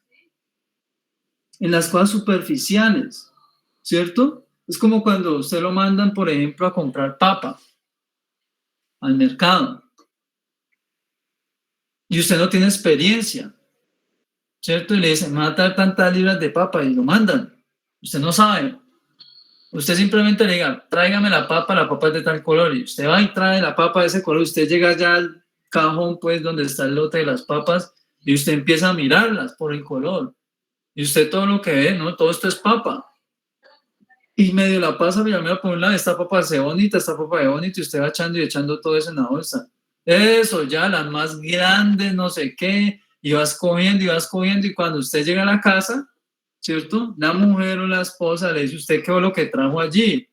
en las cosas superficiales, ¿cierto? Es como cuando usted lo mandan, por ejemplo, a comprar papa al mercado y usted no tiene experiencia, ¿cierto? Y le dicen, me va a dar tantas libras de papa y lo mandan. Usted no sabe. Usted simplemente le diga, tráigame la papa es de tal color, y usted va y trae la papa de ese color, usted llega ya al cajón, pues, donde está el lote de las papas, y usted empieza a mirarlas por el color, y usted todo lo que ve, ¿no? Todo esto es papa. Y medio la pasa, mira por un lado, esta papa se ve bonita, esta papa se ve bonita, y usted va echando y echando todo eso en la bolsa. Eso, ya, las más grandes, no sé qué, y vas cogiendo, y cuando usted llega a la casa, ¿cierto? La mujer o la esposa le dice, ¿usted qué fue lo que trajo allí?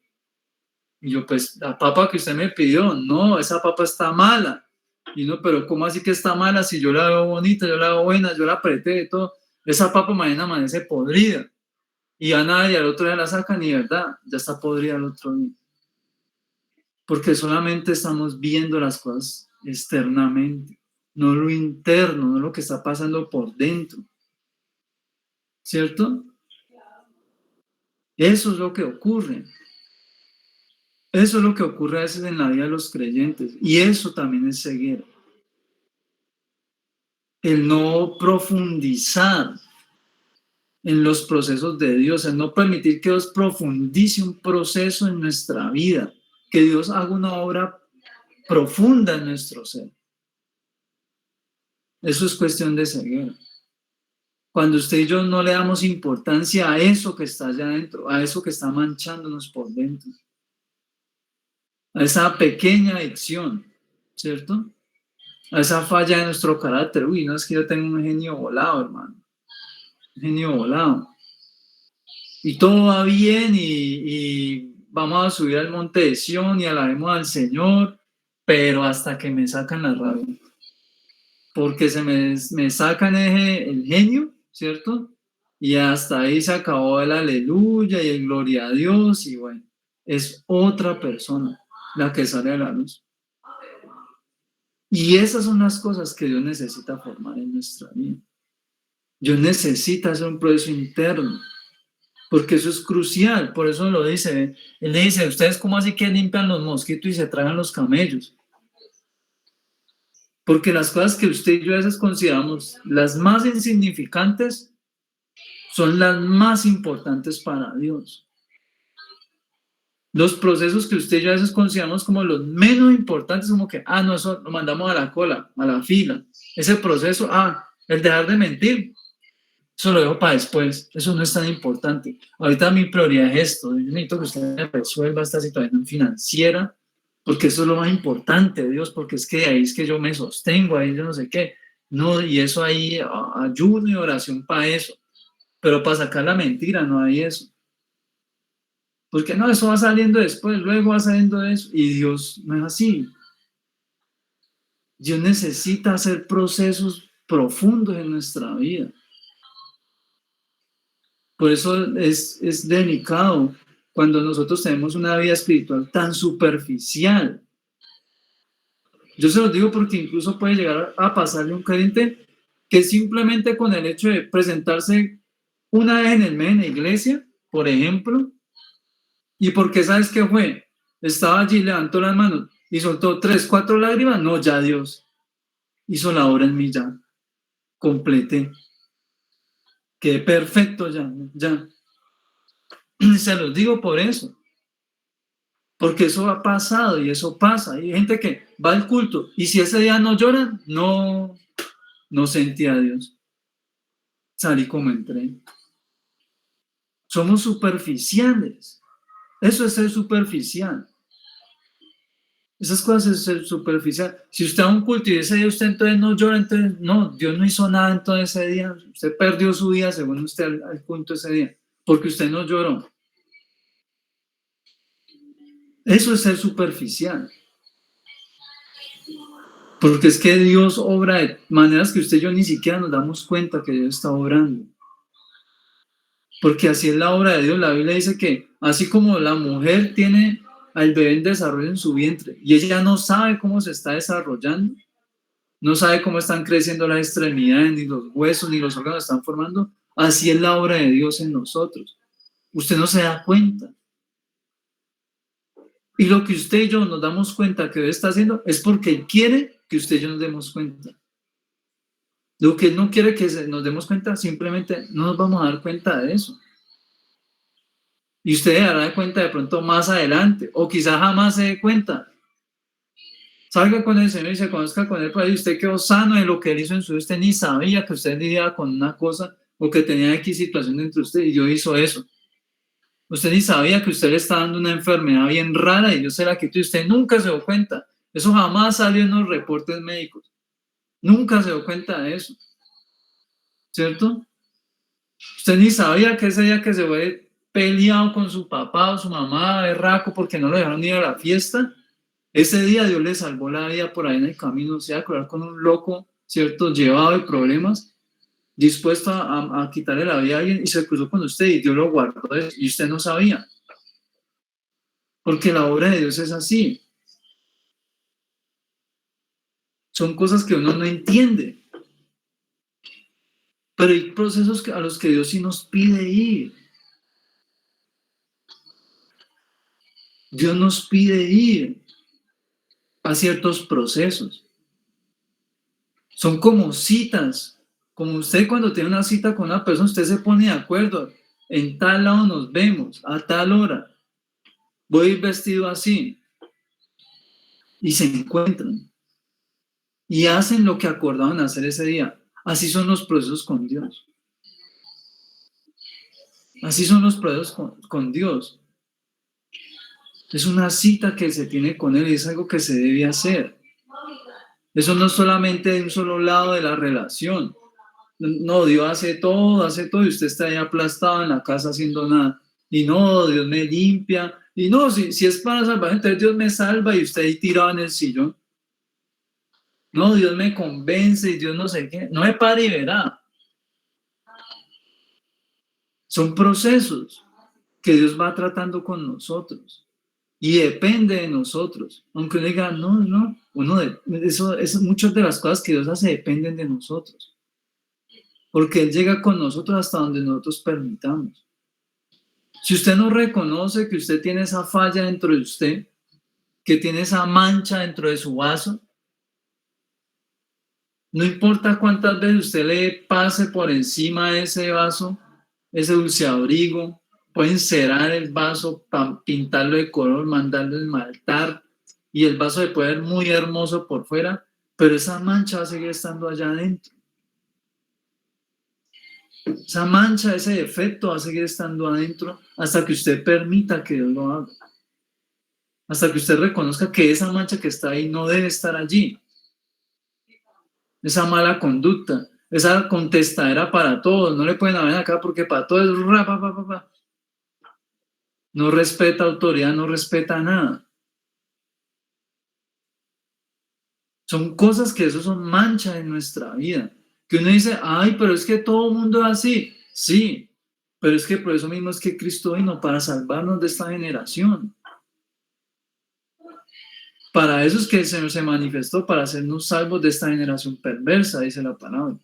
Y yo, pues, la papa que usted me pidió, no, esa papa está mala. Y no, pero ¿cómo así que está mala? Si yo la veo bonita, yo la veo buena, yo la apreté de todo. Esa papa mañana amanece podrida. Y a nadie al otro día la sacan y, ¿verdad? Ya está podrida el otro día. Porque solamente estamos viendo las cosas externamente, no lo interno, no lo que está pasando por dentro. ¿Cierto? Eso es lo que ocurre. Eso es lo que ocurre a veces en la vida de los creyentes. Y eso también es ceguera. El no profundizar en los procesos de Dios, el no permitir que Dios profundice un proceso en nuestra vida, que Dios haga una obra profunda en nuestro ser. Eso es cuestión de ceguera. Cuando usted y yo no le damos importancia a eso que está allá adentro, a eso que está manchándonos por dentro, a esa pequeña adicción, ¿cierto? A esa falla de nuestro carácter. Uy, no es que yo tengo un genio volado, hermano. Un genio volado. Y todo va bien y vamos a subir al monte de Sión y alabemos al Señor, pero hasta que me sacan la rabia. Porque me sacan el genio, ¿cierto? Y hasta ahí se acabó el aleluya y el gloria a Dios y bueno, es otra persona la que sale a la luz. Y esas son las cosas que Dios necesita formar en nuestra vida. Dios necesita hacer un proceso interno, porque eso es crucial, por eso lo dice. Él le dice, ¿ustedes cómo así que limpian los mosquitos y se tragan los camellos? Porque las cosas que usted y yo a veces consideramos las más insignificantes son las más importantes para Dios. Los procesos que usted y yo a veces consideramos como los menos importantes, como que, no, eso lo mandamos a la cola, a la fila. Ese proceso, el dejar de mentir, eso lo dejo para después, eso no es tan importante. Ahorita mi prioridad es esto, yo necesito que usted me resuelva esta situación financiera, porque eso es lo más importante, Dios, porque es que de ahí es que yo me sostengo, ahí yo no sé qué. No, y eso ahí, ayuno y oración para eso. Pero para sacar la mentira no hay eso. Porque no, eso va saliendo después, luego va saliendo eso. Y Dios no es así. Dios necesita hacer procesos profundos en nuestra vida. Por eso es delicado cuando nosotros tenemos una vida espiritual tan superficial. Yo se los digo porque incluso puede llegar a pasarle a un creyente que simplemente con el hecho de presentarse una vez en el mes en la iglesia, por ejemplo, y porque sabes qué fue, estaba allí, levantó las manos y soltó 3, 4 lágrimas, no, ya Dios hizo la obra en mí, ya completé, quedé perfecto ya. Se los digo por eso, porque eso ha pasado y eso pasa. Hay gente que va al culto y si ese día no lloran, no sentí a Dios. Salí como entré. Somos superficiales. Eso es ser superficial. Esas cosas es ser superficial. Si usted a un culto y ese día usted entonces no llora, entonces no, Dios no hizo nada en todo ese día. Usted perdió su día según usted al culto ese día, porque usted no lloró. Eso es ser superficial. Porque es que Dios obra de maneras que usted y yo ni siquiera nos damos cuenta que Dios está obrando. Porque así es la obra de Dios. La Biblia dice que así como la mujer tiene al bebé en desarrollo en su vientre y ella no sabe cómo se está desarrollando, no sabe cómo están creciendo las extremidades, ni los huesos, ni los órganos están formando, así es la obra de Dios en nosotros. Usted no se da cuenta. Y lo que usted y yo nos damos cuenta que Dios está haciendo es porque Él quiere que usted y yo nos demos cuenta. Lo que Él no quiere que nos demos cuenta, simplemente no nos vamos a dar cuenta de eso. Y usted se dará cuenta de pronto más adelante, o quizás jamás se dé cuenta. Salga con el Señor y se conozca con Él, por ahí usted quedó sano de lo que Él hizo en su vida. Usted ni sabía que usted lidiaba con una cosa o que tenía X situación entre usted y Dios hizo eso. Usted ni sabía que usted le está dando una enfermedad bien rara y Dios se la quitó y usted nunca se dio cuenta. Eso jamás salió en los reportes médicos. Nunca se dio cuenta de eso. ¿Cierto? Usted ni sabía que ese día que se fue peleado con su papá o su mamá, berraco, porque no lo dejaron ir a la fiesta, ese día Dios le salvó la vida por ahí en el camino. Se iba a curar con un loco, ¿cierto? Llevado de problemas, dispuesto a quitarle la vida a alguien y se cruzó con usted y Dios lo guardó y usted no sabía. Porque la obra de Dios es así. Son cosas que uno no entiende. Pero hay procesos a los que Dios sí nos pide ir. Dios nos pide ir a ciertos procesos. Son como citas. Como usted cuando tiene una cita con una persona, usted se pone de acuerdo. En tal lado nos vemos, a tal hora. Voy a ir vestido así. Y se encuentran. Y hacen lo que acordaban hacer ese día. Así son los procesos con Dios. Así son los procesos con Dios. Es una cita que se tiene con Él y es algo que se debe hacer. Eso no es solamente de un solo lado de la relación. No, Dios hace todo y usted está ahí aplastado en la casa haciendo nada. Y no, Dios me limpia. Y no, si es para salvar, entonces Dios me salva y usted ahí tirado en el sillón. No, Dios me convence y Dios no sé qué. No me para y verá. Son procesos que Dios va tratando con nosotros. Y depende de nosotros. Aunque uno diga, no, muchas de las cosas que Dios hace dependen de nosotros. Porque Él llega con nosotros hasta donde nosotros permitamos. Si usted no reconoce que usted tiene esa falla dentro de usted, que tiene esa mancha dentro de su vaso, no importa cuántas veces usted le pase por encima de ese vaso, ese dulce abrigo, pueden cerrar el vaso, pintarlo de color, mandarlo a esmaltar, y el vaso se puede ver muy hermoso por fuera, pero esa mancha va a seguir estando allá adentro. Esa mancha, ese defecto va a seguir estando adentro hasta que usted permita que Dios lo haga. Hasta que usted reconozca que esa mancha que está ahí no debe estar allí. Esa mala conducta, esa contestadera para todos, no le pueden haber acá porque para todos es no respeta autoridad, no respeta nada. Son cosas que eso son manchas en nuestra vida. Que uno dice, ay, pero es que todo el mundo es así. Sí, pero es que por eso mismo es que Cristo vino para salvarnos de esta generación. Para eso es que el Señor se manifestó, para hacernos salvos de esta generación perversa, dice la palabra.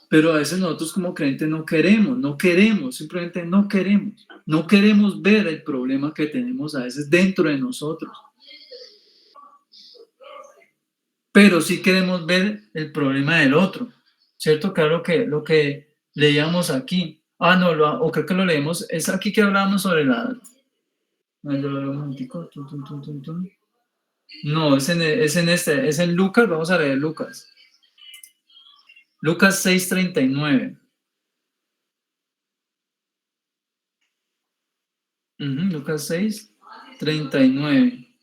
Pero a veces nosotros como creyentes no queremos, simplemente no queremos ver el problema que tenemos a veces dentro de nosotros. Pero sí queremos ver el problema del otro, ¿cierto? Claro que lo que leíamos aquí, no, o creo que lo leemos, es aquí que hablábamos sobre no, es en Lucas, vamos a leer Lucas. Lucas 6:39. Lucas 6:39.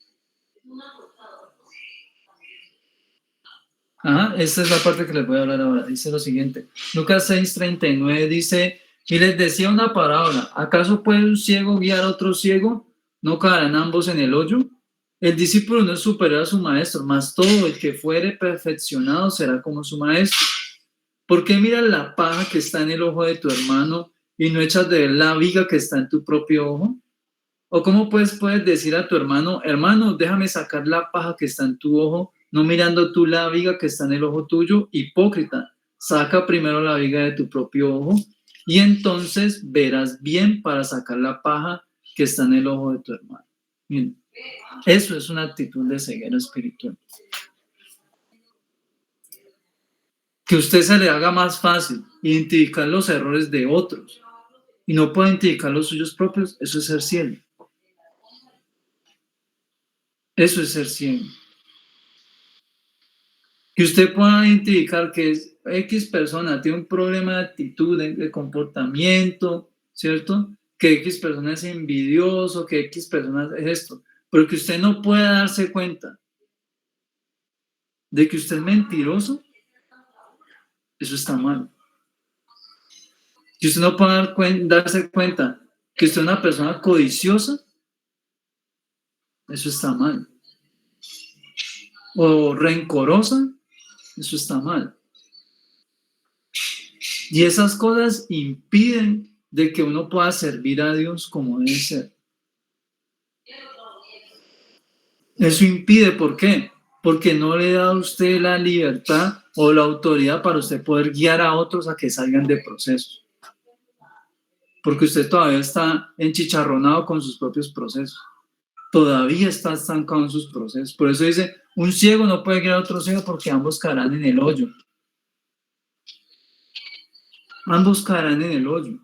Ajá, esta es la parte que les voy a hablar ahora. Dice lo siguiente. Lucas 6:39 dice, y les decía una parábola. ¿Acaso puede un ciego guiar a otro ciego? ¿No caerán ambos en el hoyo? El discípulo no es superior a su maestro, mas todo el que fuere perfeccionado será como su maestro. ¿Por qué miras la paja que está en el ojo de tu hermano y no echas de ver la viga que está en tu propio ojo? ¿O cómo puedes decir a tu hermano, hermano, déjame sacar la paja que está en tu ojo, no mirando tú la viga que está en el ojo tuyo? Hipócrita, saca primero la viga de tu propio ojo y entonces verás bien para sacar la paja que está en el ojo de tu hermano. Bien, eso es una actitud de ceguera espiritual. Que usted se le haga más fácil identificar los errores de otros y no puede identificar los suyos propios, eso es ser ciego. Eso es ser ciego. Que usted pueda identificar que es X persona tiene un problema de actitud, de comportamiento, ¿cierto? Que X persona es envidioso, que X persona es esto, pero que usted no pueda darse cuenta de que usted es mentiroso, eso está mal. Que usted no pueda darse cuenta que usted es una persona codiciosa, eso está mal. O rencorosa, eso está mal. Y esas cosas impiden de que uno pueda servir a Dios como debe ser. Eso impide, ¿por qué? Porque no le da a usted la libertad o la autoridad para usted poder guiar a otros a que salgan de procesos. Porque usted todavía está enchicharronado con sus propios procesos. Todavía está estancado en sus procesos. Por eso dice, un ciego no puede guiar a otro ciego porque ambos caerán en el hoyo. Ambos caerán en el hoyo.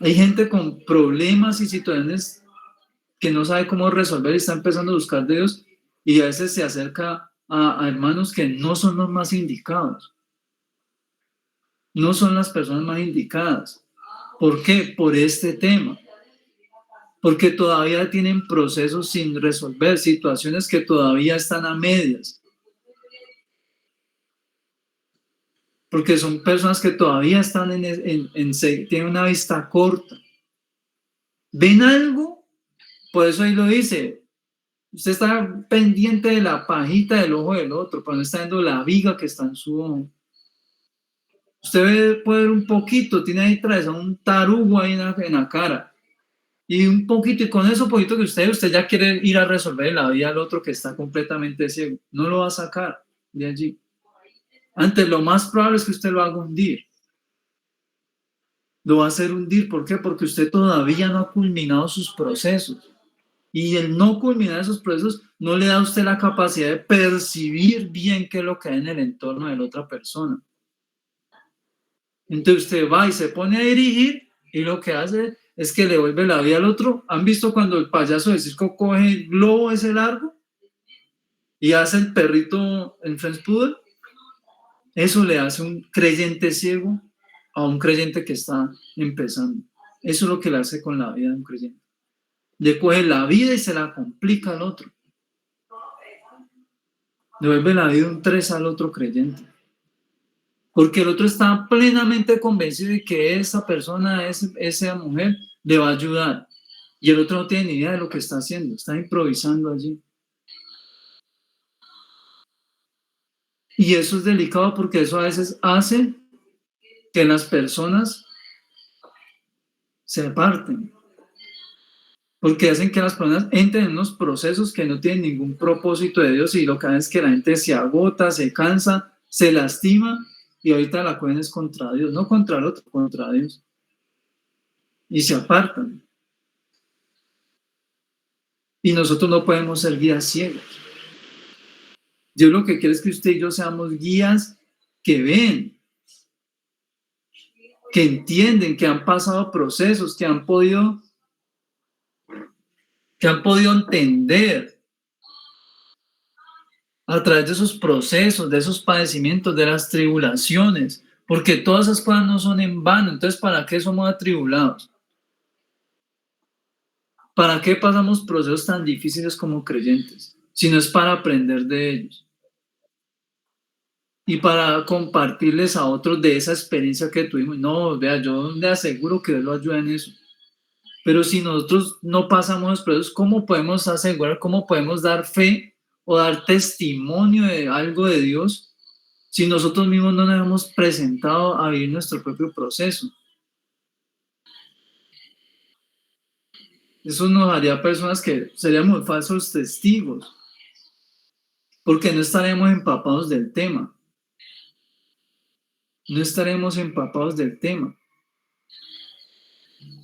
Hay gente con problemas y situaciones que no sabe cómo resolver y está empezando a buscar de Dios y a veces se acerca a hermanos que no son los más indicados. No son las personas más indicadas. ¿Por qué? Por este tema. Porque todavía tienen procesos sin resolver, situaciones que todavía están a medias. Porque son personas que todavía están tienen una vista corta. ¿Ven algo? Por eso ahí lo dice. Usted está pendiente de la pajita del ojo del otro, pero no está viendo la viga que está en su ojo. Usted puede ver un poquito, tiene ahí traes un tarugo ahí en la cara. Y un poquito, y con eso poquito que usted ya quiere ir a resolver la vida al otro que está completamente ciego. No lo va a sacar de allí. Antes, lo más probable es que usted lo haga hundir. Lo va a hacer hundir. ¿Por qué? Porque usted todavía no ha culminado sus procesos. Y el no culminar esos procesos no le da a usted la capacidad de percibir bien qué es lo que hay en el entorno de la otra persona. Entonces usted va y se pone a dirigir y lo que hace es que le vuelve la vida al otro. ¿Han visto cuando el payaso del circo coge el globo ese largo y hace el perrito en French Poodle? Eso le hace un creyente ciego a un creyente que está empezando. Eso es lo que le hace con la vida de un creyente. Le coge la vida y se la complica al otro. Le vuelve la vida un 3 al otro creyente. Porque el otro está plenamente convencido de que esa persona, esa mujer, le va a ayudar. Y el otro no tiene ni idea de lo que está haciendo, está improvisando allí. Y eso es delicado porque eso a veces hace que las personas se aparten. Porque hacen que las personas entren en unos procesos que no tienen ningún propósito de Dios y lo que hacen es que la gente se agota, se cansa, se lastima y ahorita la cogen es contra Dios, no contra el otro, contra Dios. Y se apartan. Y nosotros no podemos ser guías ciegos. Dios lo que quiere es que usted y yo seamos guías que ven, que entienden, que han pasado procesos, que han podido entender a través de esos procesos, de esos padecimientos, de las tribulaciones, porque todas esas cosas no son en vano. Entonces, ¿para qué somos atribulados? ¿Para qué pasamos procesos tan difíciles como creyentes? sino es para aprender de ellos y para compartirles a otros de esa experiencia que tuvimos. No, vea, yo le aseguro que Dios lo ayuda en eso. Pero si nosotros no pasamos los procesos, ¿cómo podemos asegurar, cómo podemos dar fe o dar testimonio de algo de Dios si nosotros mismos no nos hemos presentado a vivir nuestro propio proceso? Eso nos haría personas que seríamos falsos testigos, porque no estaremos empapados del tema. No estaremos empapados del tema.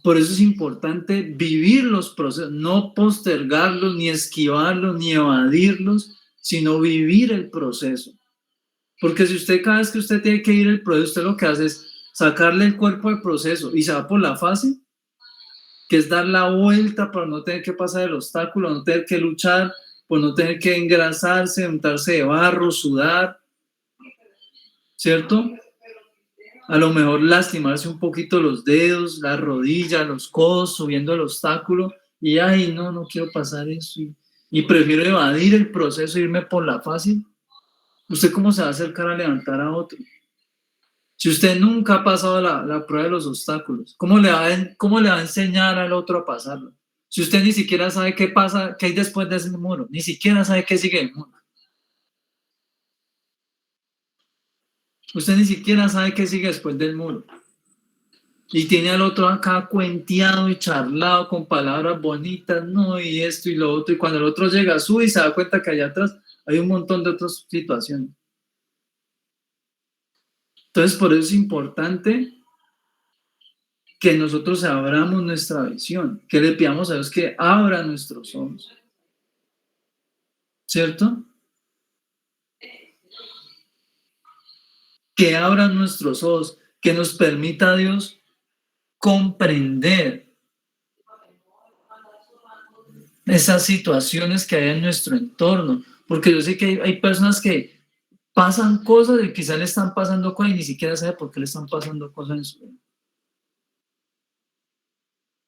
Por eso es importante vivir los procesos, no postergarlos, ni esquivarlos, ni evadirlos, sino vivir el proceso. Porque si usted cada vez que usted tiene que ir el proceso, usted lo que hace es sacarle el cuerpo al proceso y se va por la fase, que es dar la vuelta para no tener que pasar el obstáculo, no tener que luchar, por no tener que engrasarse, untarse de barro, sudar, ¿cierto? A lo mejor lastimarse un poquito los dedos, las rodillas, los codos, subiendo el obstáculo, y ay, no quiero pasar eso, y prefiero evadir el proceso e irme por la fácil. ¿Usted cómo se va a acercar a levantar a otro? Si usted nunca ha pasado la prueba de los obstáculos, ¿cómo le va a enseñar al otro a pasarlo? Si usted ni siquiera sabe qué pasa, qué hay después de ese muro, ni siquiera sabe qué sigue el muro. Usted ni siquiera sabe qué sigue después del muro. Y tiene al otro acá cuenteado y charlado con palabras bonitas, no, y esto y lo otro. Y cuando el otro llega, sube y se da cuenta que allá atrás hay un montón de otras situaciones. Entonces, por eso es importante que nosotros abramos nuestra visión, que le pidamos a Dios que abra nuestros ojos. ¿Cierto? Que abra nuestros ojos, que nos permita a Dios comprender esas situaciones que hay en nuestro entorno. Porque yo sé que hay personas que pasan cosas y quizás le están pasando cosas y ni siquiera sabe por qué le están pasando cosas en su vida.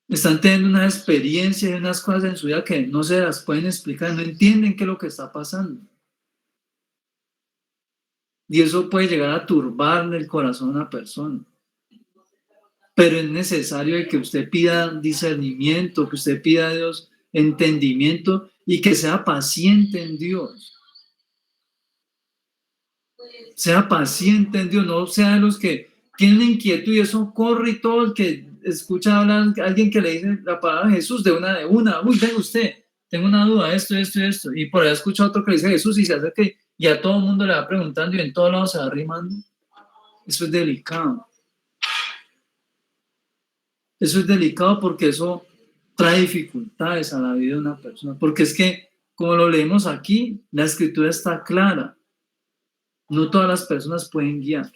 Están teniendo una experiencia y unas cosas en su vida que no se las pueden explicar, no entienden qué es lo que está pasando. Y eso puede llegar a turbarle el corazón a una persona. Pero es necesario que usted pida discernimiento, que usted pida a Dios entendimiento y que sea paciente en Dios. Sea paciente en Dios, no sea de los que tienen inquietud y eso corre y todo el que escucha hablar a alguien que le dice la palabra de Jesús de una, uy, venga usted, tengo una duda, esto, y por ahí escucha otro que le dice Jesús y se hace que ya todo el mundo le va preguntando y en todos lados se va arrimando. Eso es delicado. Eso es delicado porque eso trae dificultades a la vida de una persona, porque es que, como lo leemos aquí, la escritura está clara, no todas las personas pueden guiar.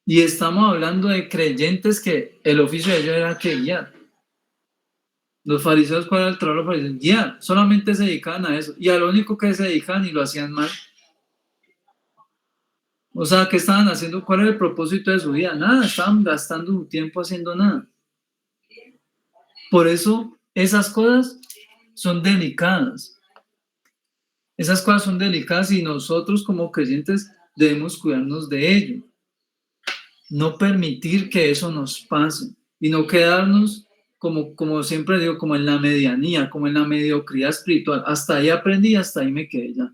Y estamos hablando de creyentes que el oficio de ellos era que guiar. Los fariseos, ¿cuál era el trabajo de los fariseos? Guiar, solamente se dedicaban a eso, y a lo único que se dedicaban y lo hacían mal. O sea, ¿qué estaban haciendo? ¿Cuál era el propósito de su vida? Nada, estaban gastando su tiempo haciendo nada. Por eso, esas cosas son delicadas. Esas cosas son delicadas y nosotros como creyentes debemos cuidarnos de ello. No permitir que eso nos pase y no quedarnos como siempre digo, como en la medianía, como en la mediocridad espiritual. Hasta ahí aprendí, hasta ahí me quedé ya.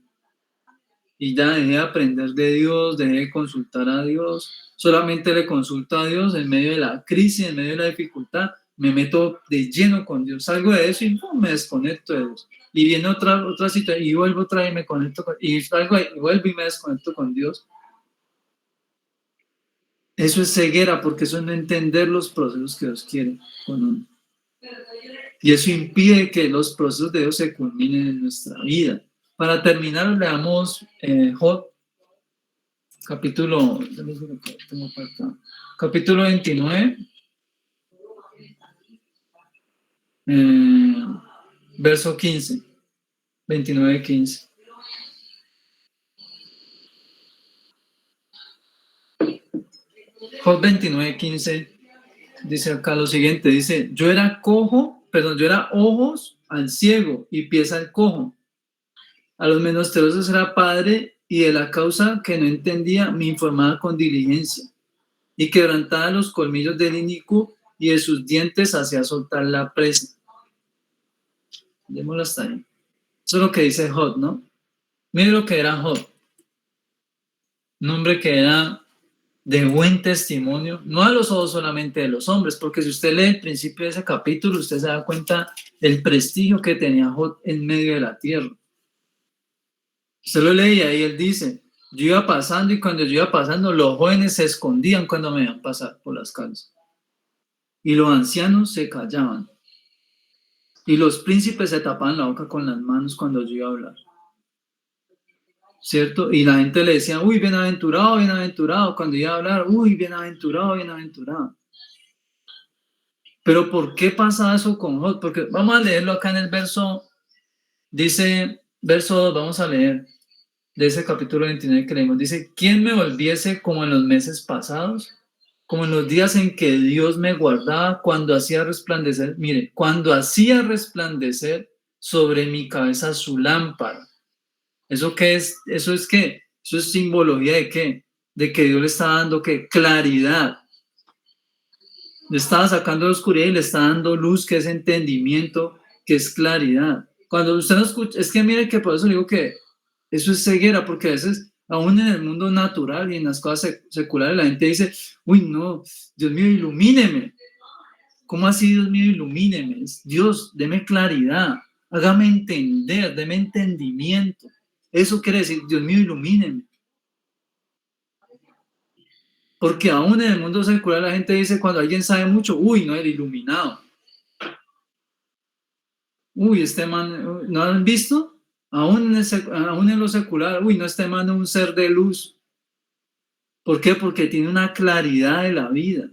Y ya dejé de aprender de Dios, dejé de consultar a Dios. Solamente le consulto a Dios en medio de la crisis, en medio de la dificultad. Me meto de lleno con Dios. Salgo de eso y me desconecto de Dios. Y viene otra situación y vuelvo otra vez y me conecto y salgo y vuelvo y me desconecto con Dios. Eso es ceguera porque eso es no entender los procesos que Dios quiere con uno. Y eso impide que los procesos de Dios se culminen en nuestra vida. Para terminar, leamos Job, capítulo 29, verso 15, 29-15. Job 29:15 dice acá lo siguiente, dice, yo era cojo, yo era ojos al ciego y pies al cojo. A los menesterosos era padre, y de la causa que no entendía me informaba con diligencia, y quebrantaba los colmillos del inicuo, y de sus dientes hacía soltar la presa. Démoslo hasta ahí. Eso es lo que dice Job, ¿no? Mire lo que era Job. Un hombre que era de buen testimonio, no a los ojos solamente de los hombres, porque si usted lee el principio de ese capítulo, usted se da cuenta del prestigio que tenía Job en medio de la tierra. Usted lo lee y ahí él dice, yo iba pasando, y cuando yo iba pasando, los jóvenes se escondían cuando me veían pasar por las calles, y los ancianos se callaban, y los príncipes se tapaban la boca con las manos cuando yo iba a hablar. ¿Cierto? Y la gente le decía, uy, bienaventurado, bienaventurado. Cuando iba a hablar, uy, bienaventurado, bienaventurado. Pero ¿por qué pasa eso con Job? Porque vamos a leerlo acá en el verso, dice, verso 2, vamos a leer de ese capítulo 29 que leímos. Dice, ¿quién me volviese como en los meses pasados? Como en los días en que Dios me guardaba, cuando hacía resplandecer, mire, cuando hacía resplandecer sobre mi cabeza su lámpara. ¿Eso qué es? ¿Eso es qué? Eso es simbología de qué? De que Dios le está dando ¿qué? Claridad. Le estaba sacando la oscuridad y le está dando luz, que es entendimiento, que es claridad. Cuando usted no escucha, es que mire que por eso digo que eso es ceguera, porque a veces, aún en el mundo natural y en las cosas seculares, la gente dice, uy, no, Dios mío, ilumíneme. ¿Cómo así, Dios mío, ilumíneme? Dios, deme claridad, hágame entender, deme entendimiento. Eso quiere decir, Dios mío, ilumíneme. Porque aún en el mundo secular la gente dice, cuando alguien sabe mucho, uy, no, el iluminado. Uy, este man, ¿no han visto? Aún en lo secular, uy, no, este man es un ser de luz. ¿Por qué? Porque tiene una claridad de la vida.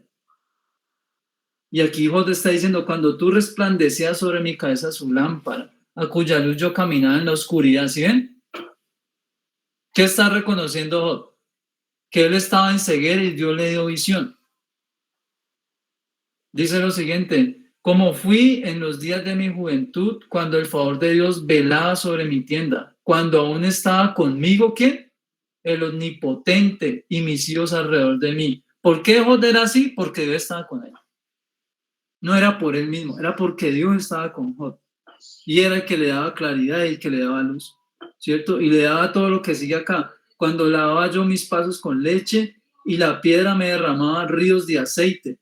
Y aquí Job está diciendo, cuando tú resplandecías sobre mi cabeza su lámpara, a cuya luz yo caminaba en la oscuridad, ¿sí ven? ¿Qué está reconociendo Job? Que él estaba en ceguera y Dios le dio visión. Dice lo siguiente, como fui en los días de mi juventud, cuando el favor de Dios velaba sobre mi tienda, cuando aún estaba conmigo, ¿qué? El omnipotente y mis hijos alrededor de mí. ¿Por qué Job era así? Porque Dios estaba con él. No era por él mismo, era porque Dios estaba con Job. Y era el que le daba claridad y el que le daba luz, ¿cierto? Y le daba todo lo que sigue acá. Cuando lavaba yo mis pasos con leche y la piedra me derramaba ríos de aceite.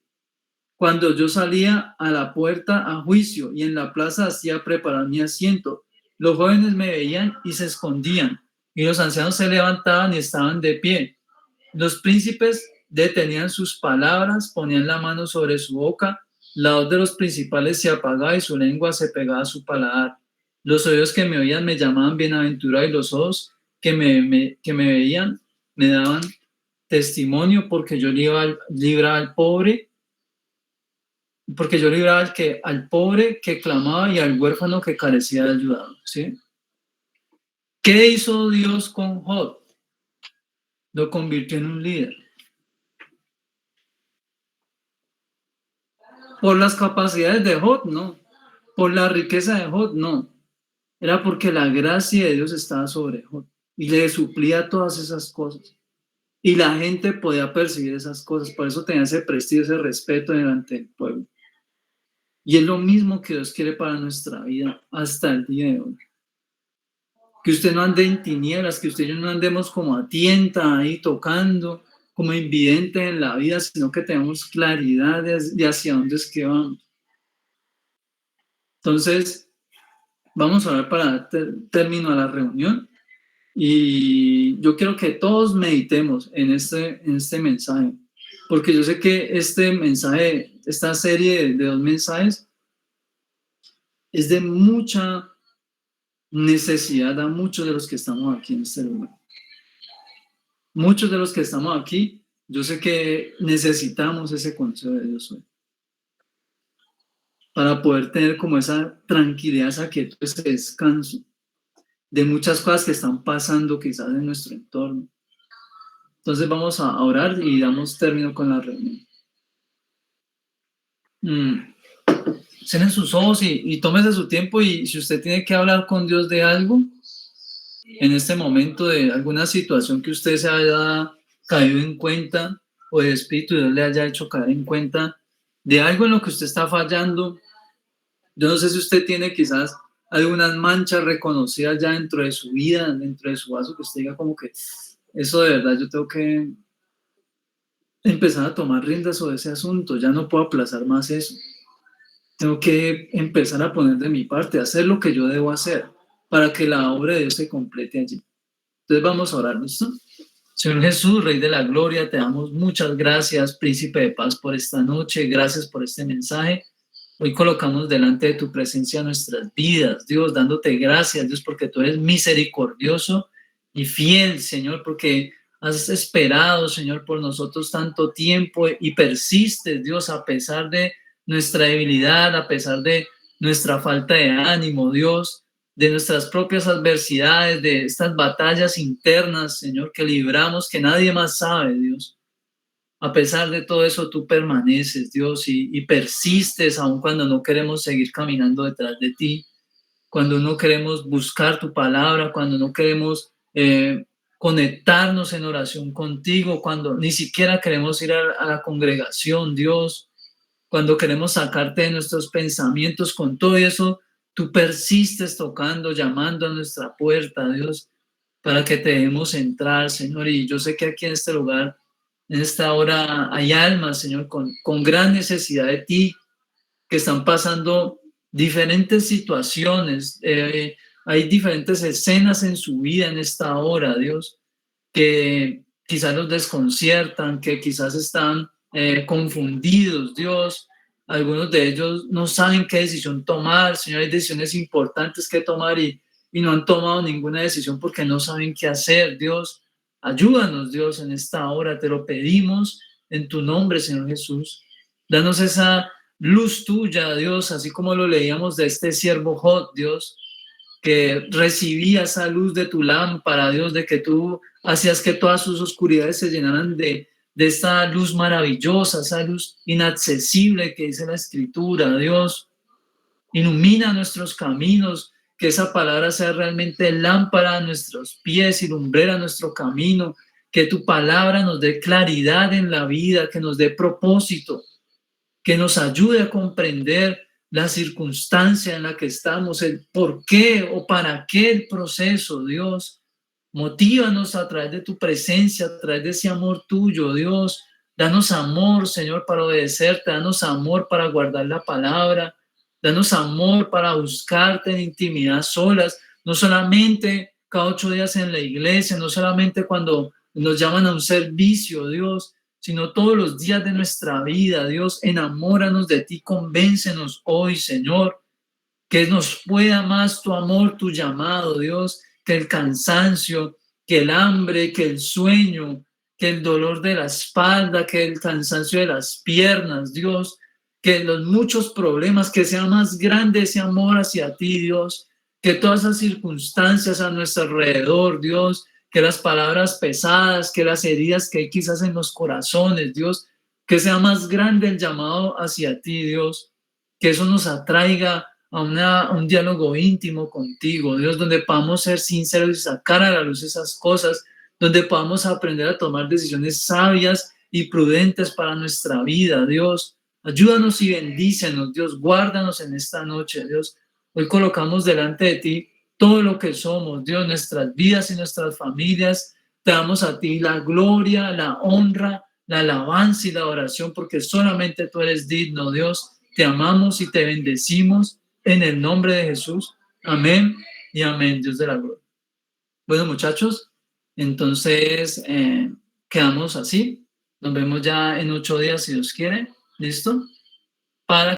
Cuando yo salía a la puerta a juicio y en la plaza hacía preparar mi asiento, los jóvenes me veían y se escondían, y los ancianos se levantaban y estaban de pie. Los príncipes detenían sus palabras, ponían la mano sobre su boca, la voz de los principales se apagaba y su lengua se pegaba a su paladar. Los oídos que me oían me llamaban bienaventurado, y los ojos que me veían me daban testimonio, porque yo libraba al pobre, porque yo libraba al pobre que clamaba y al huérfano que carecía de ayuda, ¿sí? ¿Qué hizo Dios con Job? Lo convirtió en un líder. Por las capacidades de Job, no. Por la riqueza de Job, no. Era porque la gracia de Dios estaba sobre Job y le suplía todas esas cosas. Y la gente podía percibir esas cosas. Por eso tenía ese prestigio, ese respeto delante del pueblo. Y es lo mismo que Dios quiere para nuestra vida hasta el día de hoy. Que usted no ande en tinieblas, que usted y yo no andemos como a tienta ahí tocando, como invidentes en la vida, sino que tenemos claridad de hacia dónde es que vamos. Entonces, vamos a ver para dar término a la reunión, y yo quiero que todos meditemos en este mensaje, porque yo sé que este mensaje, esta serie de 2 mensajes es de mucha necesidad a muchos de los que estamos aquí en este lugar. Muchos de los que estamos aquí, yo sé que necesitamos ese consejo de Dios hoy, para poder tener como esa tranquilidad, esa quietud, ese descanso de muchas cosas que están pasando quizás en nuestro entorno. Entonces vamos a orar y damos término con la reunión. cierren sus ojos y tómese su tiempo, y si usted tiene que hablar con Dios de algo, en este momento, de alguna situación que usted se haya caído en cuenta, o el Espíritu de Dios le haya hecho caer en cuenta de algo en lo que usted está fallando. Yo no sé si usted tiene quizás algunas manchas reconocidas ya dentro de su vida, dentro de su vaso, que usted diga como que eso de verdad yo tengo que empezar a tomar riendas sobre ese asunto, ya no puedo aplazar más eso. Tengo que empezar a poner de mi parte, hacer lo que yo debo hacer para que la obra de Dios se complete allí. Entonces vamos a orar, ¿listo? Señor Jesús, Rey de la Gloria, te damos muchas gracias, Príncipe de Paz, por esta noche. Gracias por este mensaje. Hoy colocamos delante de tu presencia nuestras vidas, Dios, dándote gracias, Dios, porque tú eres misericordioso y fiel, Señor, porque has esperado, Señor, por nosotros tanto tiempo y persistes, Dios, a pesar de nuestra debilidad, a pesar de nuestra falta de ánimo, Dios, de nuestras propias adversidades, de estas batallas internas, Señor, que libramos, que nadie más sabe, Dios. A pesar de todo eso, tú permaneces, Dios, y persistes aun cuando no queremos seguir caminando detrás de ti, cuando no queremos buscar tu palabra, cuando no queremos conectarnos en oración contigo, cuando ni siquiera queremos ir a la congregación, Dios, cuando queremos sacarte de nuestros pensamientos. Con todo eso, tú persistes tocando, llamando a nuestra puerta, Dios, para que te dejemos entrar, Señor. Y yo sé que aquí en este lugar, en esta hora, hay almas, Señor, con gran necesidad de ti, que están pasando diferentes situaciones. Hay diferentes escenas en su vida en esta hora, Dios, que quizás los desconciertan, que quizás están confundidos, Dios. Algunos de ellos no saben qué decisión tomar, Señor. Hay decisiones importantes que tomar, y no han tomado ninguna decisión porque no saben qué hacer, Dios. Ayúdanos, Dios, en esta hora, te lo pedimos en tu nombre, Señor Jesús. Danos esa luz tuya, Dios, así como lo leíamos de este siervo Job, Dios, que recibía esa luz de tu lámpara, Dios, de que tú hacías que todas sus oscuridades se llenaran de esta luz maravillosa, esa luz inaccesible que dice la Escritura. Dios, ilumina nuestros caminos, que esa palabra sea realmente lámpara a nuestros pies y lumbrera a nuestro camino, que tu palabra nos dé claridad en la vida, que nos dé propósito, que nos ayude a comprender la circunstancia en la que estamos, el por qué o para qué el proceso, Dios. Motívanos a través de tu presencia, a través de ese amor tuyo, Dios. Danos amor, Señor, para obedecerte, danos amor para guardar la palabra, danos amor para buscarte en intimidad solas, no solamente cada 8 días en la iglesia, no solamente cuando nos llaman a un servicio, Dios, sino todos los días de nuestra vida. Dios, enamóranos de ti, convéncenos hoy, Señor, que nos pueda más tu amor, tu llamado, Dios, que el cansancio, que el hambre, que el sueño, que el dolor de la espalda, que el cansancio de las piernas, Dios, que los muchos problemas, que sea más grande ese amor hacia ti, Dios, que todas esas circunstancias a nuestro alrededor, Dios, que las palabras pesadas, que las heridas que hay quizás en los corazones, Dios, que sea más grande el llamado hacia ti, Dios, que eso nos atraiga a un diálogo íntimo contigo, Dios, donde podamos ser sinceros y sacar a la luz esas cosas, donde podamos aprender a tomar decisiones sabias y prudentes para nuestra vida, Dios. Ayúdanos y bendícenos, Dios, guárdanos en esta noche, Dios. Hoy colocamos delante de ti todo lo que somos, Dios, nuestras vidas y nuestras familias. Te damos a ti la gloria, la honra, la alabanza y la oración, porque solamente tú eres digno, Dios. Te amamos y te bendecimos en el nombre de Jesús. Amén y amén, Dios de la gloria. Bueno, muchachos, entonces quedamos así. Nos vemos ya en 8 días, si Dios quiere. ¿Listo? Para